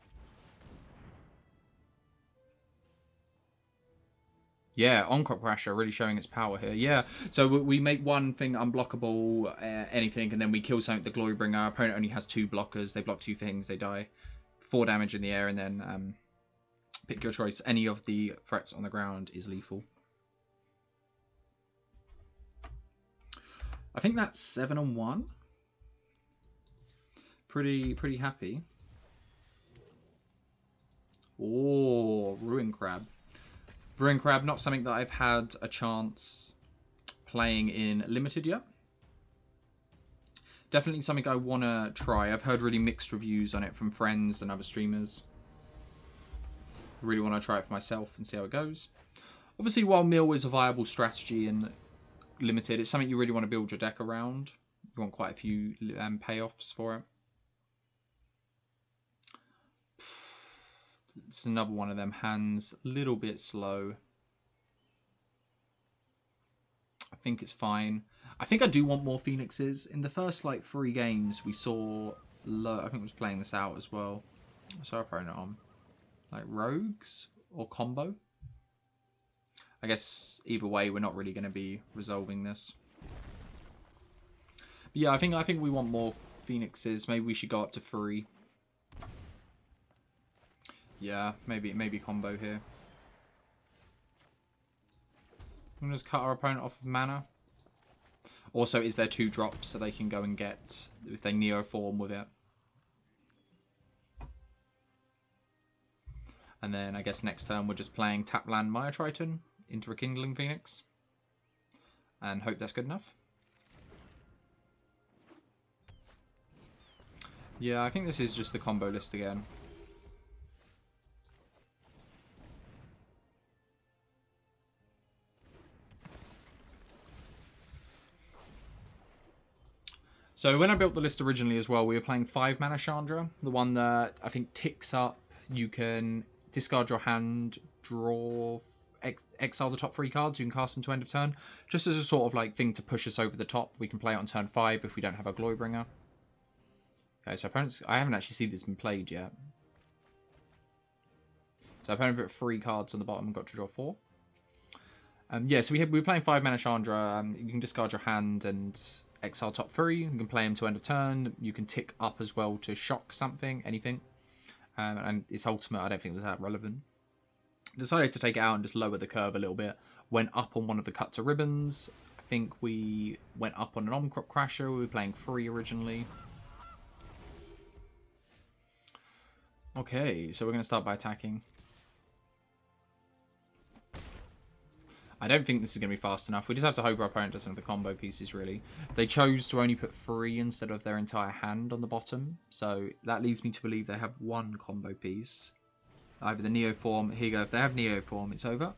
Yeah, On-Crop Crasher really showing its power here. Yeah, so we make one thing unblockable, anything, and then we kill something with the Glorybringer. Our opponent only has 2 blockers. They block 2 things, they die. 4 damage in the air, and then pick your choice. Any of the threats on the ground is lethal. I think that's 7-1. Pretty happy. Oh, Ruin Crab. Ruin Crab, not something that I've had a chance playing in Limited yet. Definitely something I want to try. I've heard really mixed reviews on it from friends and other streamers. I really want to try it for myself and see how it goes. Obviously, while Mill is a viable strategy in Limited, it's something you really want to build your deck around. You want quite a few payoffs for it. It's another one of them hands. A little bit slow. I think it's fine. I think I do want more Phoenixes. In the first like 3 games, we saw. I think I was playing this out as well. So our opponent on like rogues or combo. I guess either way, we're not really going to be resolving this. But yeah, I think we want more Phoenixes. Maybe we should go up to 3. Yeah, maybe combo here. I'm going to just cut our opponent off of mana. Also, is there 2 drops so they can go and get, if they Neo form with it. And then I guess next turn we're just playing tap land Maya Triton into a Kindling Phoenix. And hope that's good enough. Yeah, I think this is just the combo list again. So when I built the list originally as well, we were playing 5 mana Chandra. The one that I think ticks up, you can discard your hand, draw, exile the top 3 cards, you can cast them to end of turn. Just as a sort of like thing to push us over the top. We can play it on turn 5 if we don't have a Glorybringer. Okay, so opponents, I haven't actually seen this been played yet. So opponent put 3 cards on the bottom and got to draw 4. Yeah, so we were playing 5 mana Chandra. You can discard your hand and exile top 3. You can play him to end of turn. You can tick up as well to shock something, anything. And its ultimate, I don't think was that relevant. Decided to take it out and just lower the curve a little bit. Went up on one of the cut to ribbons. I think we went up on an on-crop crasher. We were playing 3 originally. Okay, so we're going to start by attacking. I don't think this is going to be fast enough. We just have to hope our opponent doesn't have the combo pieces, really. They chose to only put 3 instead of their entire hand on the bottom. So that leads me to believe they have 1 combo piece. Either the Neo form. Here you go. If they have Neo form, it's over.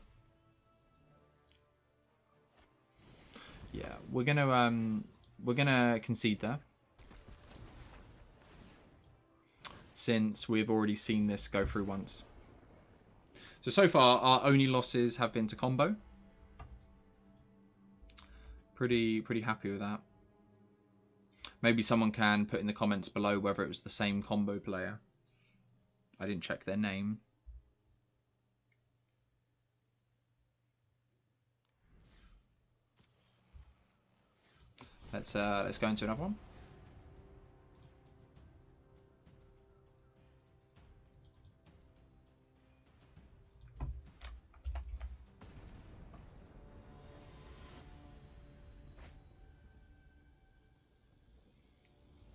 Yeah, we're gonna concede there. Since we've already seen this go through once. So far, our only losses have been to combo. Pretty happy with that. Maybe someone can put in the comments below whether it was the same combo player. I didn't check their name. Let's go into another one.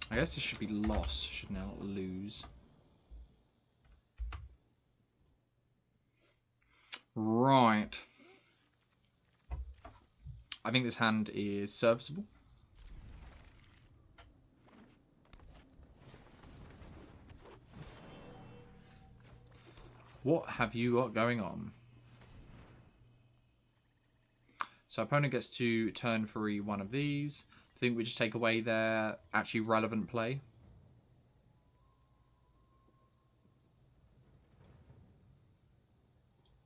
I guess this should be loss, shouldn't it? Not lose. Right. I think this hand is serviceable. What have you got going on? So opponent gets to turn 3 one of these. I think we just take away their actually relevant play.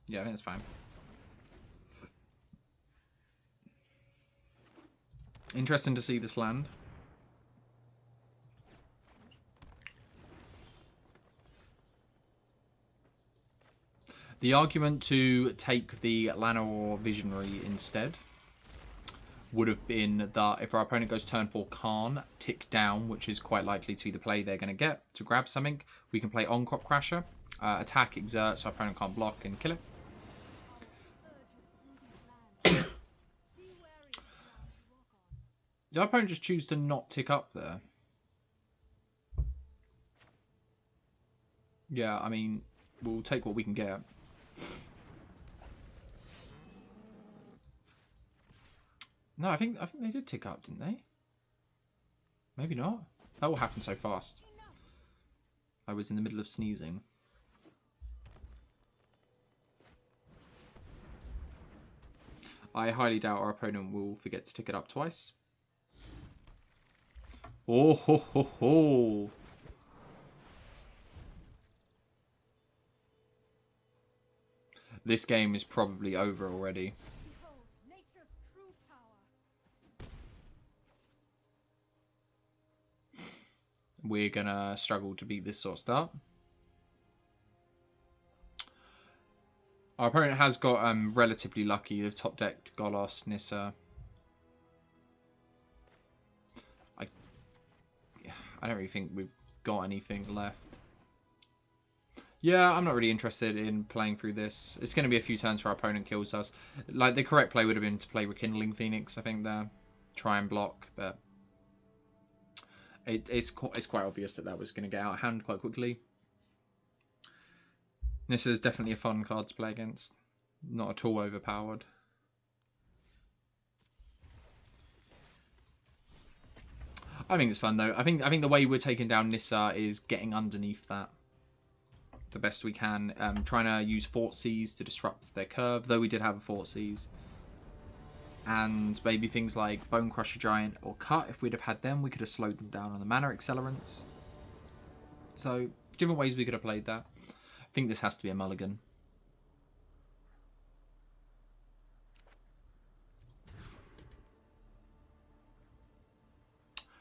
Yeah, I think that's fine. Interesting to see this land. The argument to take the Llanowar Visionary instead would have been that if our opponent goes turn 4 Khan, tick down, which is quite likely to be the play they're going to get to grab something, we can play on-crop crasher, attack, exert, so our opponent can't block and kill it. Did our opponent just choose to not tick up there? Yeah, I mean, we'll take what we can get. No, I think they did tick up, didn't they? Maybe not. That all happened so fast. I was in the middle of sneezing. I highly doubt our opponent will forget to tick it up twice. Oh ho ho ho! this game is probably over already. We're gonna struggle to beat this sort of start. Our opponent has got relatively lucky. They've top decked Golos, Nissa. I don't really think we've got anything left. Yeah, I'm not really interested in playing through this. It's going to be a few turns for our opponent kills us. Like, the correct play would have been to play Rekindling Phoenix, I think, there. Try and block, but it's quite obvious that was going to get out of hand quite quickly. This is definitely a fun card to play against. Not at all overpowered. I think it's fun though. I think the way we're taking down Nissa is getting underneath that the best we can. Trying to use Fort Seize to disrupt their curve, though we did have a Fort Seize. And maybe things like Bone Crusher Giant or Cut, if we'd have had them, we could have slowed them down on the mana accelerants. So, different ways we could have played that. I think this has to be a mulligan.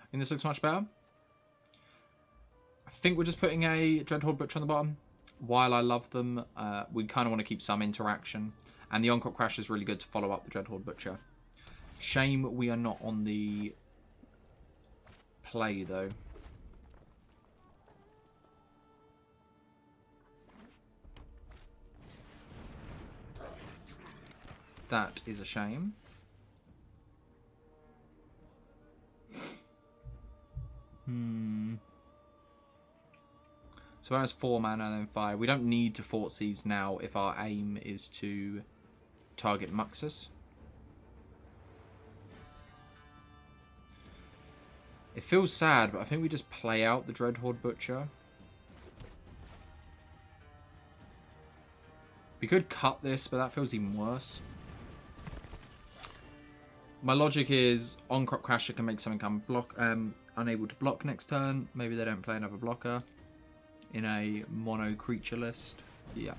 I think this looks much better. I think we're just putting a Dreadhorde Butcher on the bottom. While I love them, we kind of want to keep some interaction. And the Onkrok Crash is really good to follow up the Dreadhorde Butcher. Shame we are not on the play, though. That is a shame. So that has 4 mana and then 5. We don't need to Fort Seize now if our aim is to target Muxus. It feels sad, but I think we just play out the Dreadhorde Butcher. We could cut this, but that feels even worse. My logic is Onkrok Crasher can make something unable to block next turn. Maybe they don't play another blocker in a mono creature list. Yeah.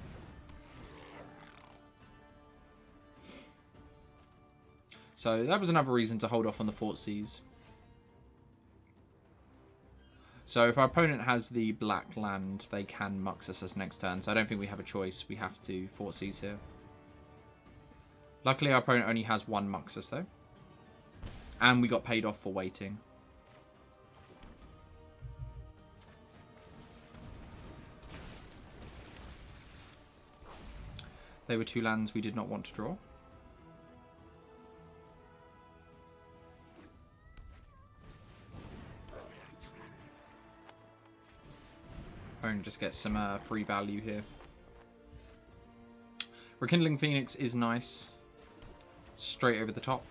So that was another reason to hold off on the Fort Seize. So if our opponent has the black land, they can Muxus us next turn. So I don't think we have a choice. We have to Fort Seize here. Luckily our opponent only has 1 Muxus though. And we got paid off for waiting. They were 2 lands we did not want to draw. And just get some free value here. Rekindling Phoenix is nice. Straight over the top.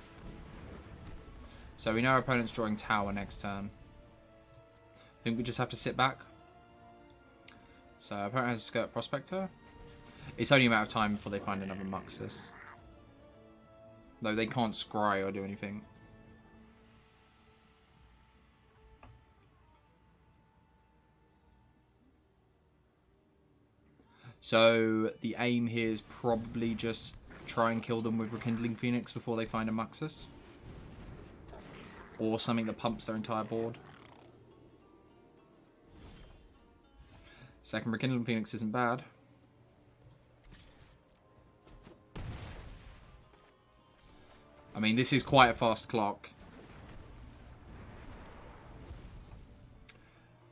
So we know our opponent's drawing Tower next turn. I think we just have to sit back. So our opponent has a Skirt Prospector. It's only a matter of time before they find another Muxus. Though they can't scry or do anything. So the aim here is probably just try and kill them with Rekindling Phoenix before they find a Muxus. Or something that pumps their entire board. Second Rekindling Phoenix isn't bad. I mean, this is quite a fast clock.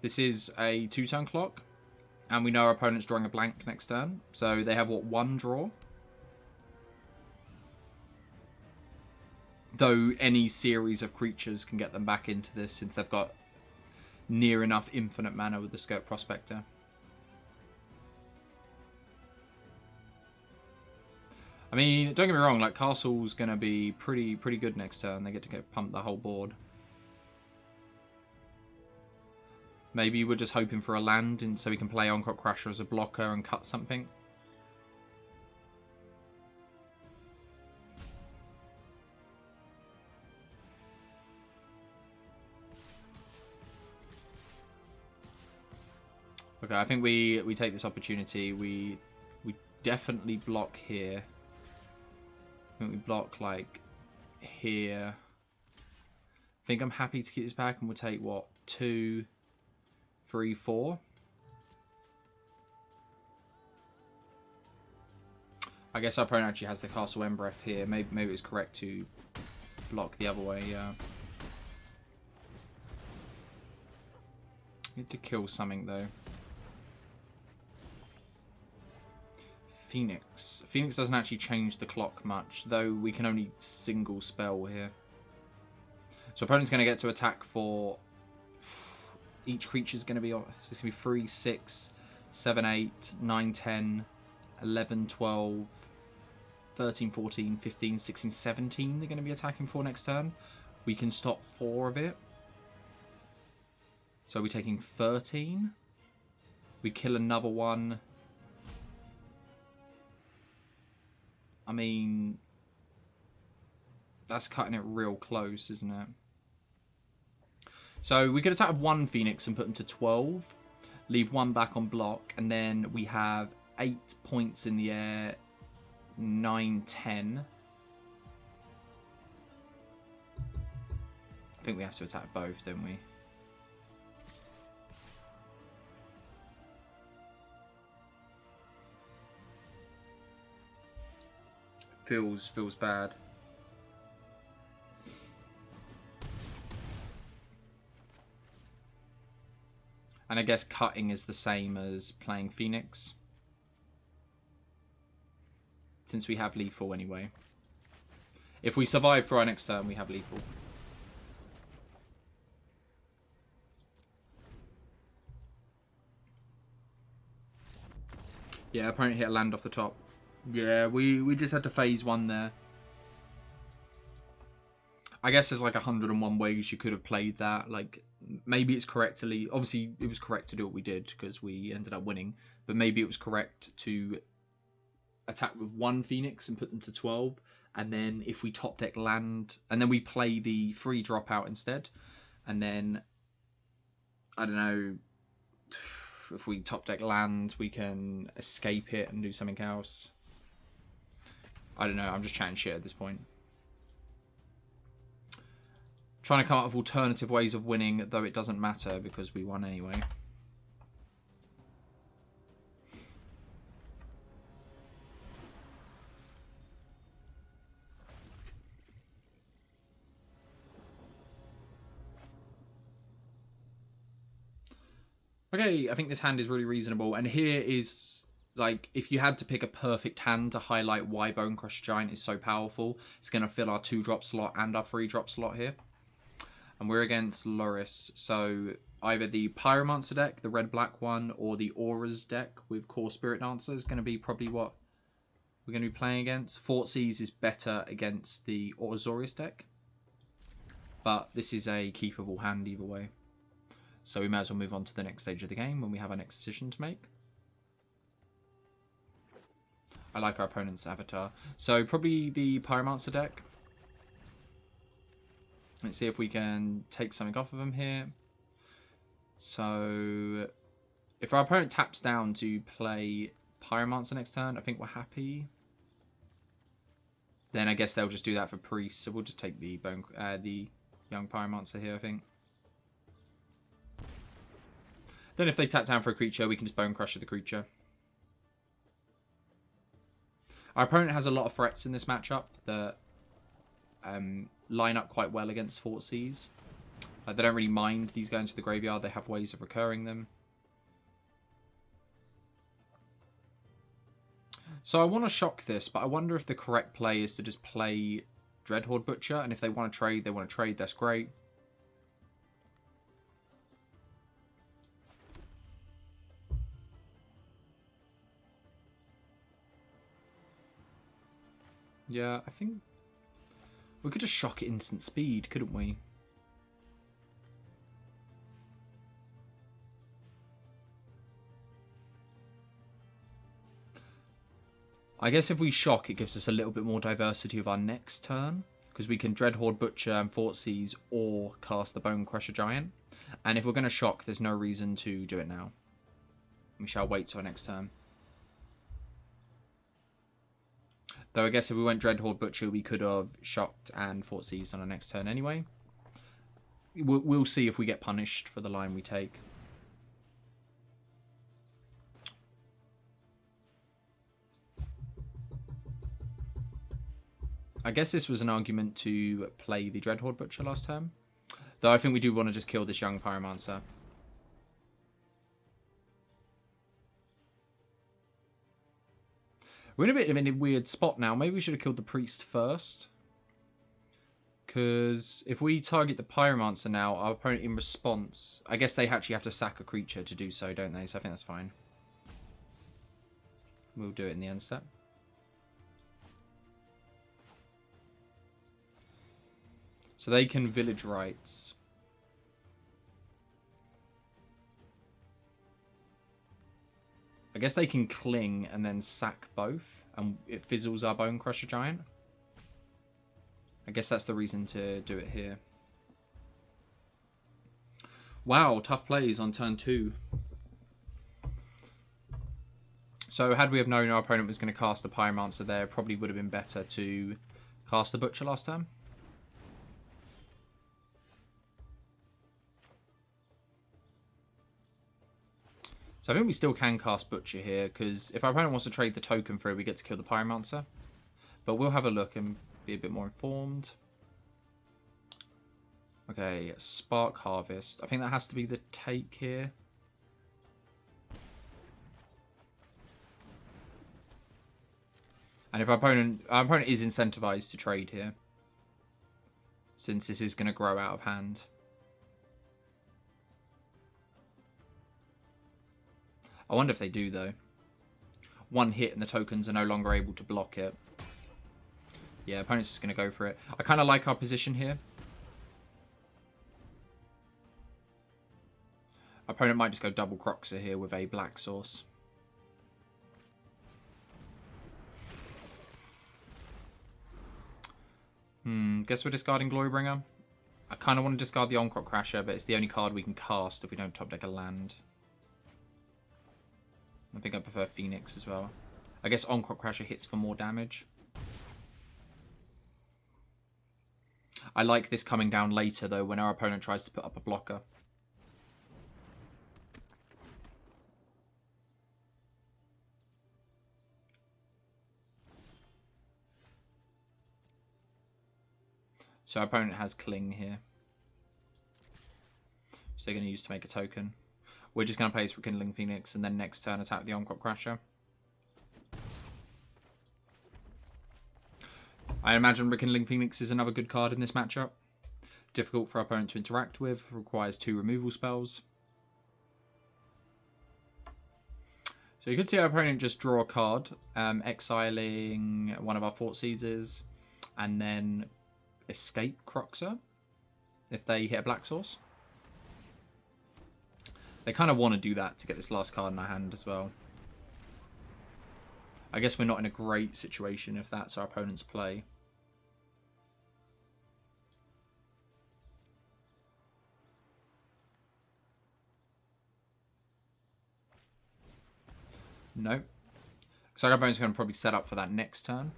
This is a 2-turn clock. And we know our opponent's drawing a blank next turn. So they have, what, 1 draw? Though any series of creatures can get them back into this since they've got near enough infinite mana with the Skirt Prospector. I mean, don't get me wrong, like Castle's going to be pretty good next turn. They get to pump the whole board. Maybe we're just hoping for a land and so we can play Onkrok Crasher as a blocker and cut something. Okay, I think we take this opportunity. We definitely block here. I think we block like here. I think I'm happy to keep this back, and we'll take what, 2, 3, 4. I guess our opponent actually has the Castle Embereth here. Maybe it's correct to block the other way. Yeah. Need to kill something though. Phoenix. Phoenix doesn't actually change the clock much, though we can only single spell here. So opponent's going to get to attack for... Each creature's going to be... So it's going to be 3, 6, 7, 8, 9, 10, 11, 12, 13, 14, 15, 16, 17 they're going to be attacking for next turn. We can stop 4 of it. So we're taking 13. We kill another one. I mean, that's cutting it real close, isn't it? So we could attack with 1 Phoenix and put them to 12. Leave 1 back on block. And then we have 8 points in the air. 9, 10. I think we have to attack both, don't we? Feels bad. And I guess cutting is the same as playing Phoenix, since we have lethal anyway. If we survive for our next turn, we have lethal. Yeah, opponent hit a land off the top. Yeah, we just had to phase 1 there. I guess there's like 101 ways you could have played that. Like, maybe it's correctly... Obviously, it was correct to do what we did because we ended up winning. But maybe it was correct to attack with 1 Phoenix and put them to 12. And then if we top deck land... And then we play the free drop out instead. And then, I don't know... If we top deck land, we can escape it and do something else. I don't know, I'm just chatting shit at this point. Trying to come up with alternative ways of winning, though it doesn't matter because we won anyway. Okay, I think this hand is really reasonable. And here is... Like, if you had to pick a perfect hand to highlight why Bonecrusher Giant is so powerful, it's going to fill our 2-drop slot and our 3-drop slot here. And we're against Loris, so either the Pyromancer deck, the red-black one, or the Auras deck with Core Spirit Dancer is going to be probably what we're going to be playing against. Thoughtseize is better against the Azorius deck, but this is a keepable hand either way. So we might as well move on to the next stage of the game when we have our next decision to make. I like our opponent's avatar. So probably the Pyromancer deck. Let's see if we can take something off of him here. So if our opponent taps down to play Pyromancer next turn, I think we're happy. Then I guess they'll just do that for Priest. So we'll just take the young Pyromancer here, I think. Then if they tap down for a creature, we can just Bonecrusher the creature. Our opponent has a lot of threats in this matchup that line up quite well against Thoughtseize. They don't really mind these going to the graveyard. They have ways of recurring them. So I want to shock this, but I wonder if the correct play is to just play Dreadhorde Butcher. And if they want to trade, that's great. Yeah, I think we could just shock it instant speed, couldn't we? I guess if we shock, it gives us a little bit more diversity of our next turn, because we can Dreadhorde Butcher and Thoughtseize or cast the Bonecrusher Giant. And if we're going to shock, there's no reason to do it now. We shall wait till next turn. Though I guess if we went Dreadhorde Butcher, we could have shocked and fought seized on our next turn anyway. We'll see if we get punished for the line we take. I guess this was an argument to play the Dreadhorde Butcher last turn. Though I think we do want to just kill this young Pyromancer. We're in a bit of a weird spot now. Maybe we should have killed the Priest first. Because if we target the Pyromancer now, our opponent in response... I guess they actually have to sack a creature to do so, don't they? So I think that's fine. We'll do it in the end step. So they can Village Rites. I guess they can Cling and then sack both. And it fizzles our Bone Crusher Giant. I guess that's the reason to do it here. Wow, tough plays on turn 2. So had we have known our opponent was going to cast the Pyromancer there, it probably would have been better to cast the Butcher last turn. So I think we still can cast Butcher here, because if our opponent wants to trade the token for it, we get to kill the Pyromancer. But we'll have a look and be a bit more informed. Okay, Spark Harvest. I think that has to be the take here. And if our opponent is incentivized to trade here, since this is going to grow out of hand. I wonder if they do though. One hit and the tokens are no longer able to block it. Yeah, opponent's just going to go for it. I kind of like our position here. Opponent might just go double Croxer here with a black source. Guess we're discarding Glorybringer. I kind of want to discard the Onkrok Crasher, but it's the only card we can cast if we don't top deck a land. I think I prefer Phoenix as well. I guess Onkrok Crasher hits for more damage. I like this coming down later though, when our opponent tries to put up a blocker. So our opponent has Cling here. So they're going to use to make a token. We're just going to play this Rekindling Phoenix and then next turn attack the Onkrok Crasher. I imagine Rekindling Phoenix is another good card in this matchup. Difficult for our opponent to interact with, requires 2 removal spells. So you could see our opponent just draw a card, exiling one of our Fort Seizers, and then escape Croxer if they hit a black source. They kind of want to do that to get this last card in our hand as well. I guess we're not in a great situation if that's our opponent's play. No. So our opponent's going to probably set up for that next turn.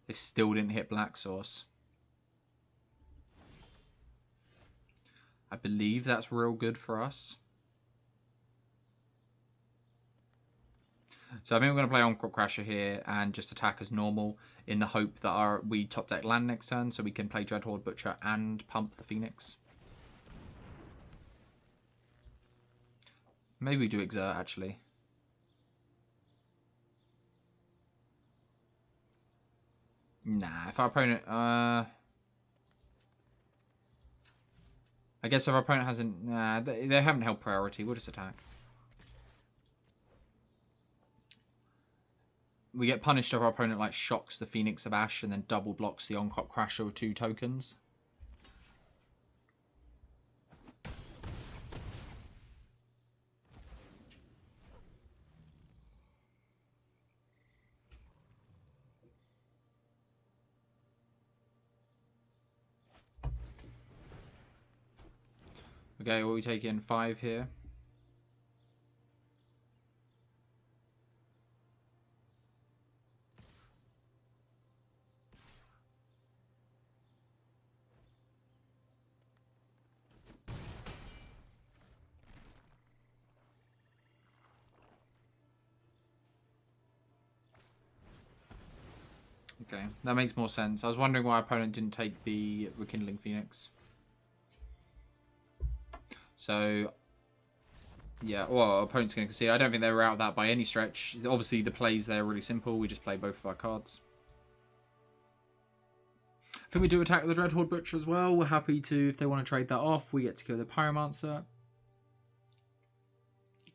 They still didn't hit black source. I believe that's real good for us. So I think we're going to play Onkrok Crasher here and just attack as normal in the hope that we top deck land next turn so we can play Dreadhorde Butcher and pump the Phoenix. Maybe we do Exert actually. Nah, if our opponent... I guess if our opponent hasn't... Nah, they haven't held priority. We'll just attack. We get punished if our opponent like shocks the Phoenix of Ash and then double blocks the Onkrok Crasher with 2 tokens. Okay, well, we take in 5 here. Okay, that makes more sense. I was wondering why our opponent didn't take the Rekindling Phoenix. So, yeah, well, our opponent's going to concede. I don't think they were out that by any stretch. Obviously, the plays there are really simple. We just play both of our cards. I think we do attack the Dreadhorde Butcher as well. We're happy to, if they want to trade that off, we get to kill the Pyromancer.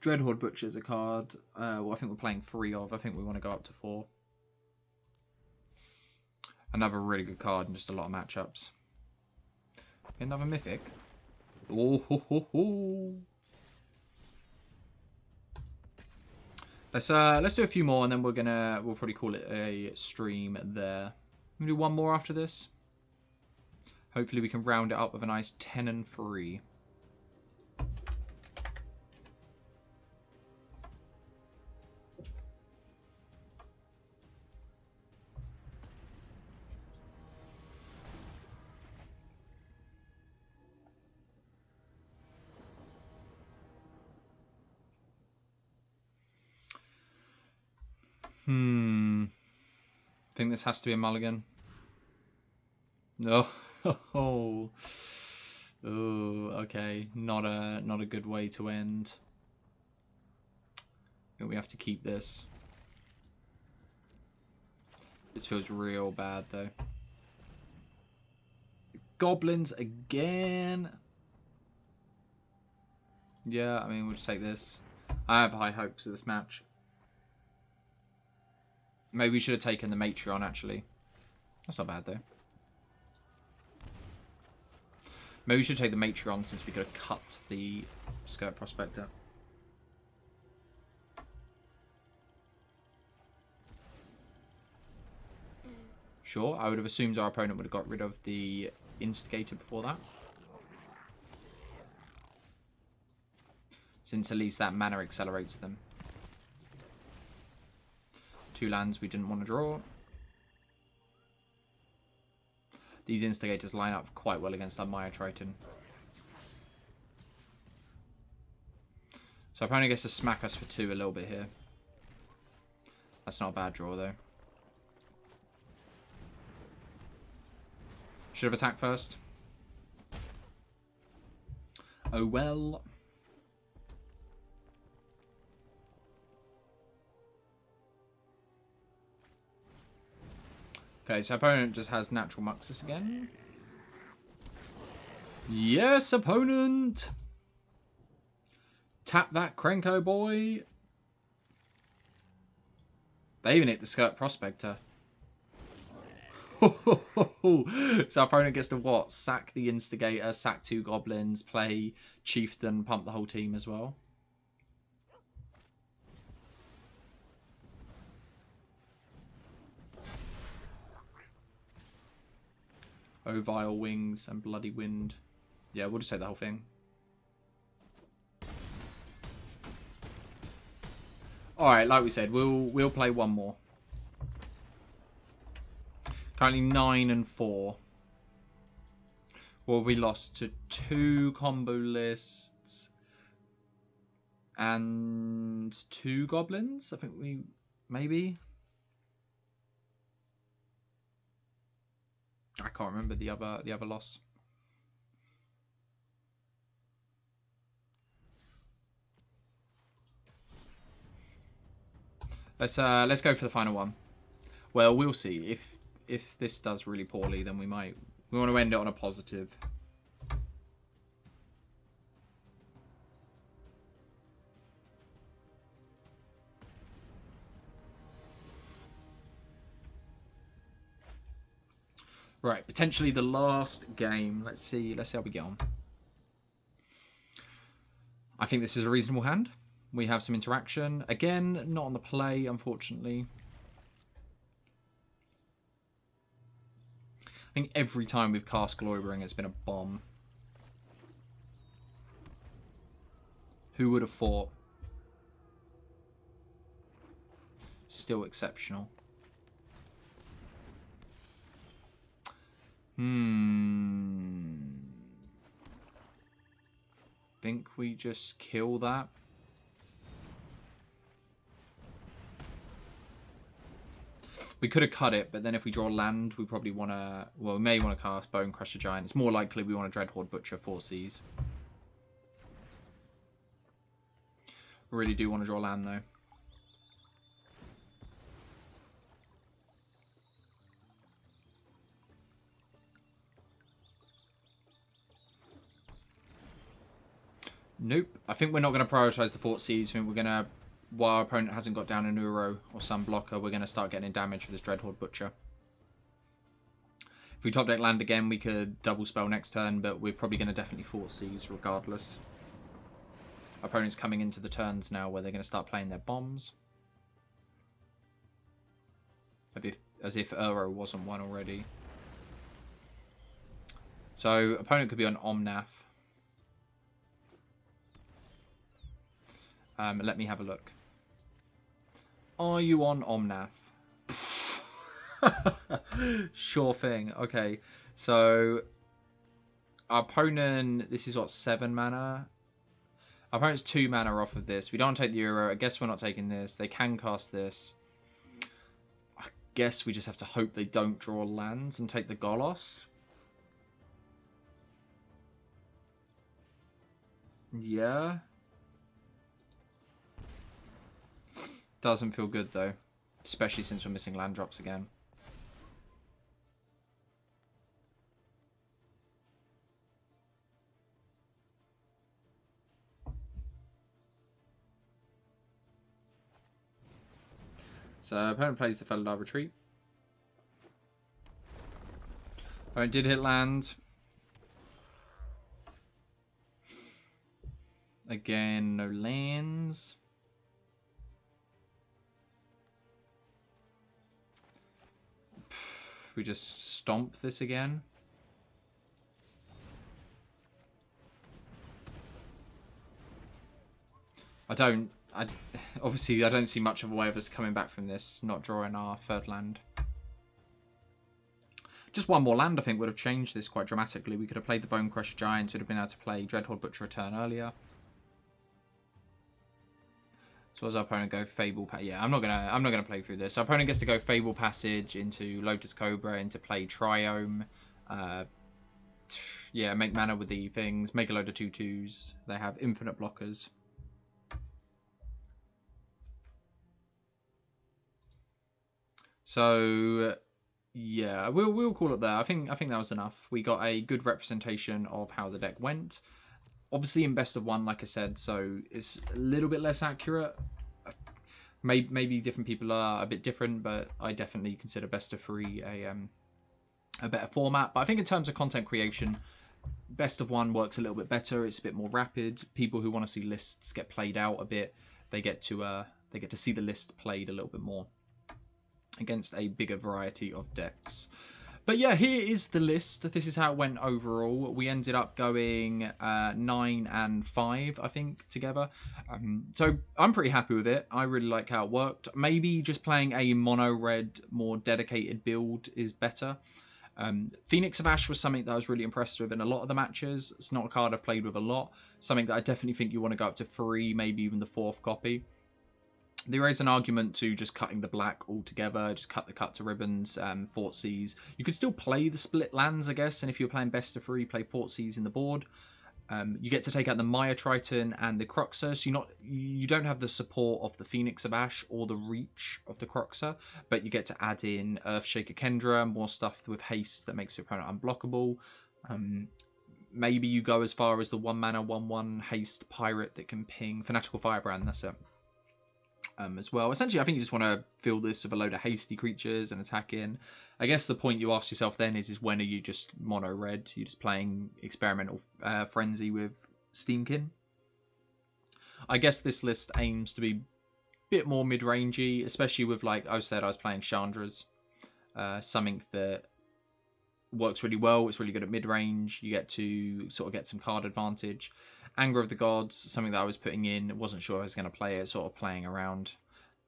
Dreadhorde Butcher is a card. Well, I think we're playing 3 of. I think we want to go up to 4. Another really good card and just a lot of matchups. Another Mythic. Oh ho ho ho. Let's do a few more and then we'll probably call it a stream there. We'll do one more after this. Hopefully we can round it up with a nice 10 and 3. I think this has to be a mulligan. No. Oh. Oh, okay. Not a good way to end. I think we have to keep this. This feels real bad though. Goblins again. Yeah, I mean we'll just take this. I have high hopes of this match. Maybe we should have taken the Matreon, actually. That's not bad, though. Maybe we should take the Matreon since we could have cut the Skirt Prospector. Sure, I would have assumed our opponent would have got rid of the Instigator before that. Since at least that mana accelerates them. 2 lands we didn't want to draw. These Instigators line up quite well against our Maya Triton. So opponent gets to smack us for 2 a little bit here. That's not a bad draw though. Should have attacked first. Oh well. Okay, so opponent just has natural Muxus again. Yes, opponent! Tap that Krenko boy. They even hit the Skirt Prospector. So opponent gets to what? Sack the Instigator, sack 2 Goblins, play Chieftain, pump the whole team as well. Oh, Vile Wings and Bloody Wind. Yeah, we'll just take the whole thing. Alright, like we said, we'll play one more. Currently 9 and 4. Well, we lost to 2 combo lists and 2 goblins. I think we maybe. I can't remember the other loss. Let's go for the final one. Well, we'll see. If this does really poorly, then we want to end it on a positive. Right, potentially the last game. Let's see how we get on. I think this is a reasonable hand. We have some interaction. Again, not on the play, unfortunately. I think every time we've cast Glorybringer, it's been a bomb. Who would have thought? Still exceptional. Think we just kill that. We could have cut it, but then if we draw land, we probably want to... Well, we may want to cast Bone Crusher Giant. It's more likely we want to Dreadhorde Butcher 4 Seas. Really do want to draw land, though. Nope. I think we're not going to prioritise the Fort Seas. I think we're going to... While our opponent hasn't got down a Neuro or some blocker, we're going to start getting damage with this Dreadhorde Butcher. If we top deck land again, we could double spell next turn, but we're probably going to definitely Fort Seas regardless. Our opponent's coming into the turns now where they're going to start playing their bombs. As if Uro wasn't one already. So, opponent could be on Omnath. Let me have a look. Are you on Omnath? Sure thing. Okay, so our opponent, this is what, 7 mana? Our opponent's 2 mana off of this. We don't take the Euro. I guess we're not taking this. They can cast this. I guess we just have to hope they don't draw lands and take the Golos. Yeah. Doesn't feel good though, especially since we're missing land drops again. So opponent plays the Felidar Retreat. Opponent did hit land. Again, no lands. We just stomp this again. Obviously I don't see much of a way of us coming back from this, not drawing our 3rd land. Just one more land I think would have changed this quite dramatically. We could have played the Bone Crusher Giant, would have been able to play Dreadhorde Butcher a turn earlier. So as our opponent go Fable Passage, yeah, I'm not gonna play through this. Our opponent gets to go Fable Passage into Lotus Cobra, into play Triome. Yeah, make mana with the things, make a load of 2/2s. They have infinite blockers. So yeah, we'll call it there. I think that was enough. We got a good representation of how the deck went. Obviously in best of 1, like I said, so it's a little bit less accurate. Maybe different people are a bit different, but I definitely consider best of 3 a better format. But I think in terms of content creation, best of 1 works a little bit better. It's a bit more rapid. People who want to see lists get played out a bit, they get to see the list played a little bit more against a bigger variety of decks. But yeah, here is the list. This is how it went overall. We ended up going 9 and 5, I think, together. So I'm pretty happy with it. I really like how it worked. Maybe just playing a mono-red, more dedicated build is better. Phoenix of Ash was something that I was really impressed with in a lot of the matches. It's not a card I've played with a lot. Something that I definitely think you want to go up to 3, maybe even the 4th copy. There is an argument to just cutting the black altogether, just cut the cut to ribbons, Fort Seas. You could still play the split lands, I guess, and if you're playing best of 3, play Fort Seas in the board. You get to take out the Maya Triton and the Croxer, so you don't have the support of the Phoenix of Ash or the reach of the Croxer, but you get to add in Earthshaker Kendra, more stuff with haste that makes your opponent unblockable. Maybe you go as far as the 1 mana 1/1 haste pirate that can ping Fanatical Firebrand, that's it. As well. Essentially, I think you just want to fill this with a load of hasty creatures and attack in. I guess the point you ask yourself then is when are you just mono red? You're just playing Experimental Frenzy with Steamkin. I guess this list aims to be a bit more mid-rangey, especially with, like I said, I was playing Chandra's. Something that works really well. It's really good at mid-range. You get to sort of get some card advantage. Anger of the Gods, something that I was putting in, wasn't sure I was going to play it, sort of playing around.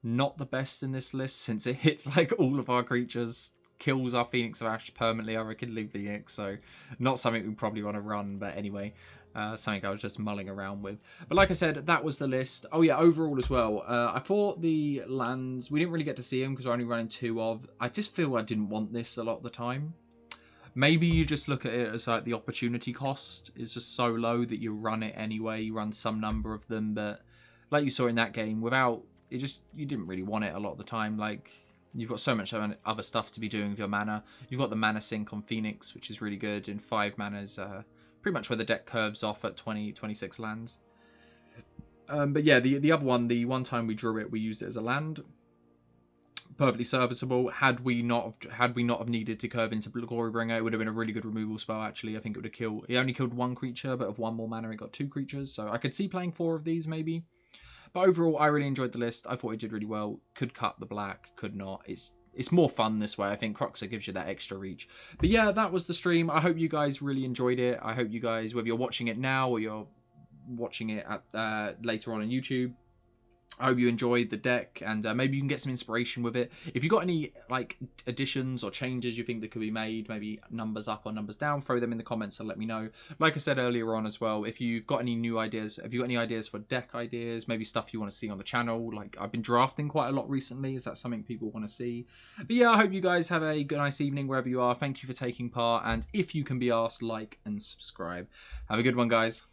Not the best in this list, since it hits like all of our creatures, kills our Phoenix of Ash permanently, our Kindling Phoenix, so not something we probably want to run, but anyway, something I was just mulling around with. But like I said, that was the list. Oh yeah, overall as well, I thought the lands, we didn't really get to see them because we're only running 2 of. I just feel I didn't want this a lot of the time. Maybe you just look at it as like the opportunity cost is just so low that you run it anyway. You run some number of them, but like you saw in that game, without it, just you didn't really want it a lot of the time. Like you've got so much other stuff to be doing with your mana. You've got the mana sink on Phoenix, which is really good, and 5 mana's pretty much where the deck curves off at 26 lands. But yeah, the other one, the one time we drew it, we used it as a land. Perfectly serviceable. Had we not have needed to curve into Glorybringer, it would have been a really good removal spell. Actually, I think it would have killed. It only killed 1 creature, but of 1 more mana, it got 2 creatures. So I could see playing 4 of these maybe. But overall, I really enjoyed the list. I thought it did really well. Could cut the black, could not. It's more fun this way. I think Croxer gives you that extra reach. But yeah, that was the stream. I hope you guys really enjoyed it. I hope you guys, whether you're watching it now or you're watching it at later on YouTube, I hope you enjoyed the deck, and maybe you can get some inspiration with it. If you've got any like additions or changes you think that could be made, maybe numbers up or numbers down, throw them in the comments and let me know. Like I said earlier on as well, if you've got any new ideas, if you've got any ideas for deck ideas, maybe stuff you want to see on the channel, like I've been drafting quite a lot recently, is that something people want to see? But yeah, I hope you guys have a good nice evening wherever you are. Thank you for taking part, and if you can be asked, like and subscribe. Have a good one, guys.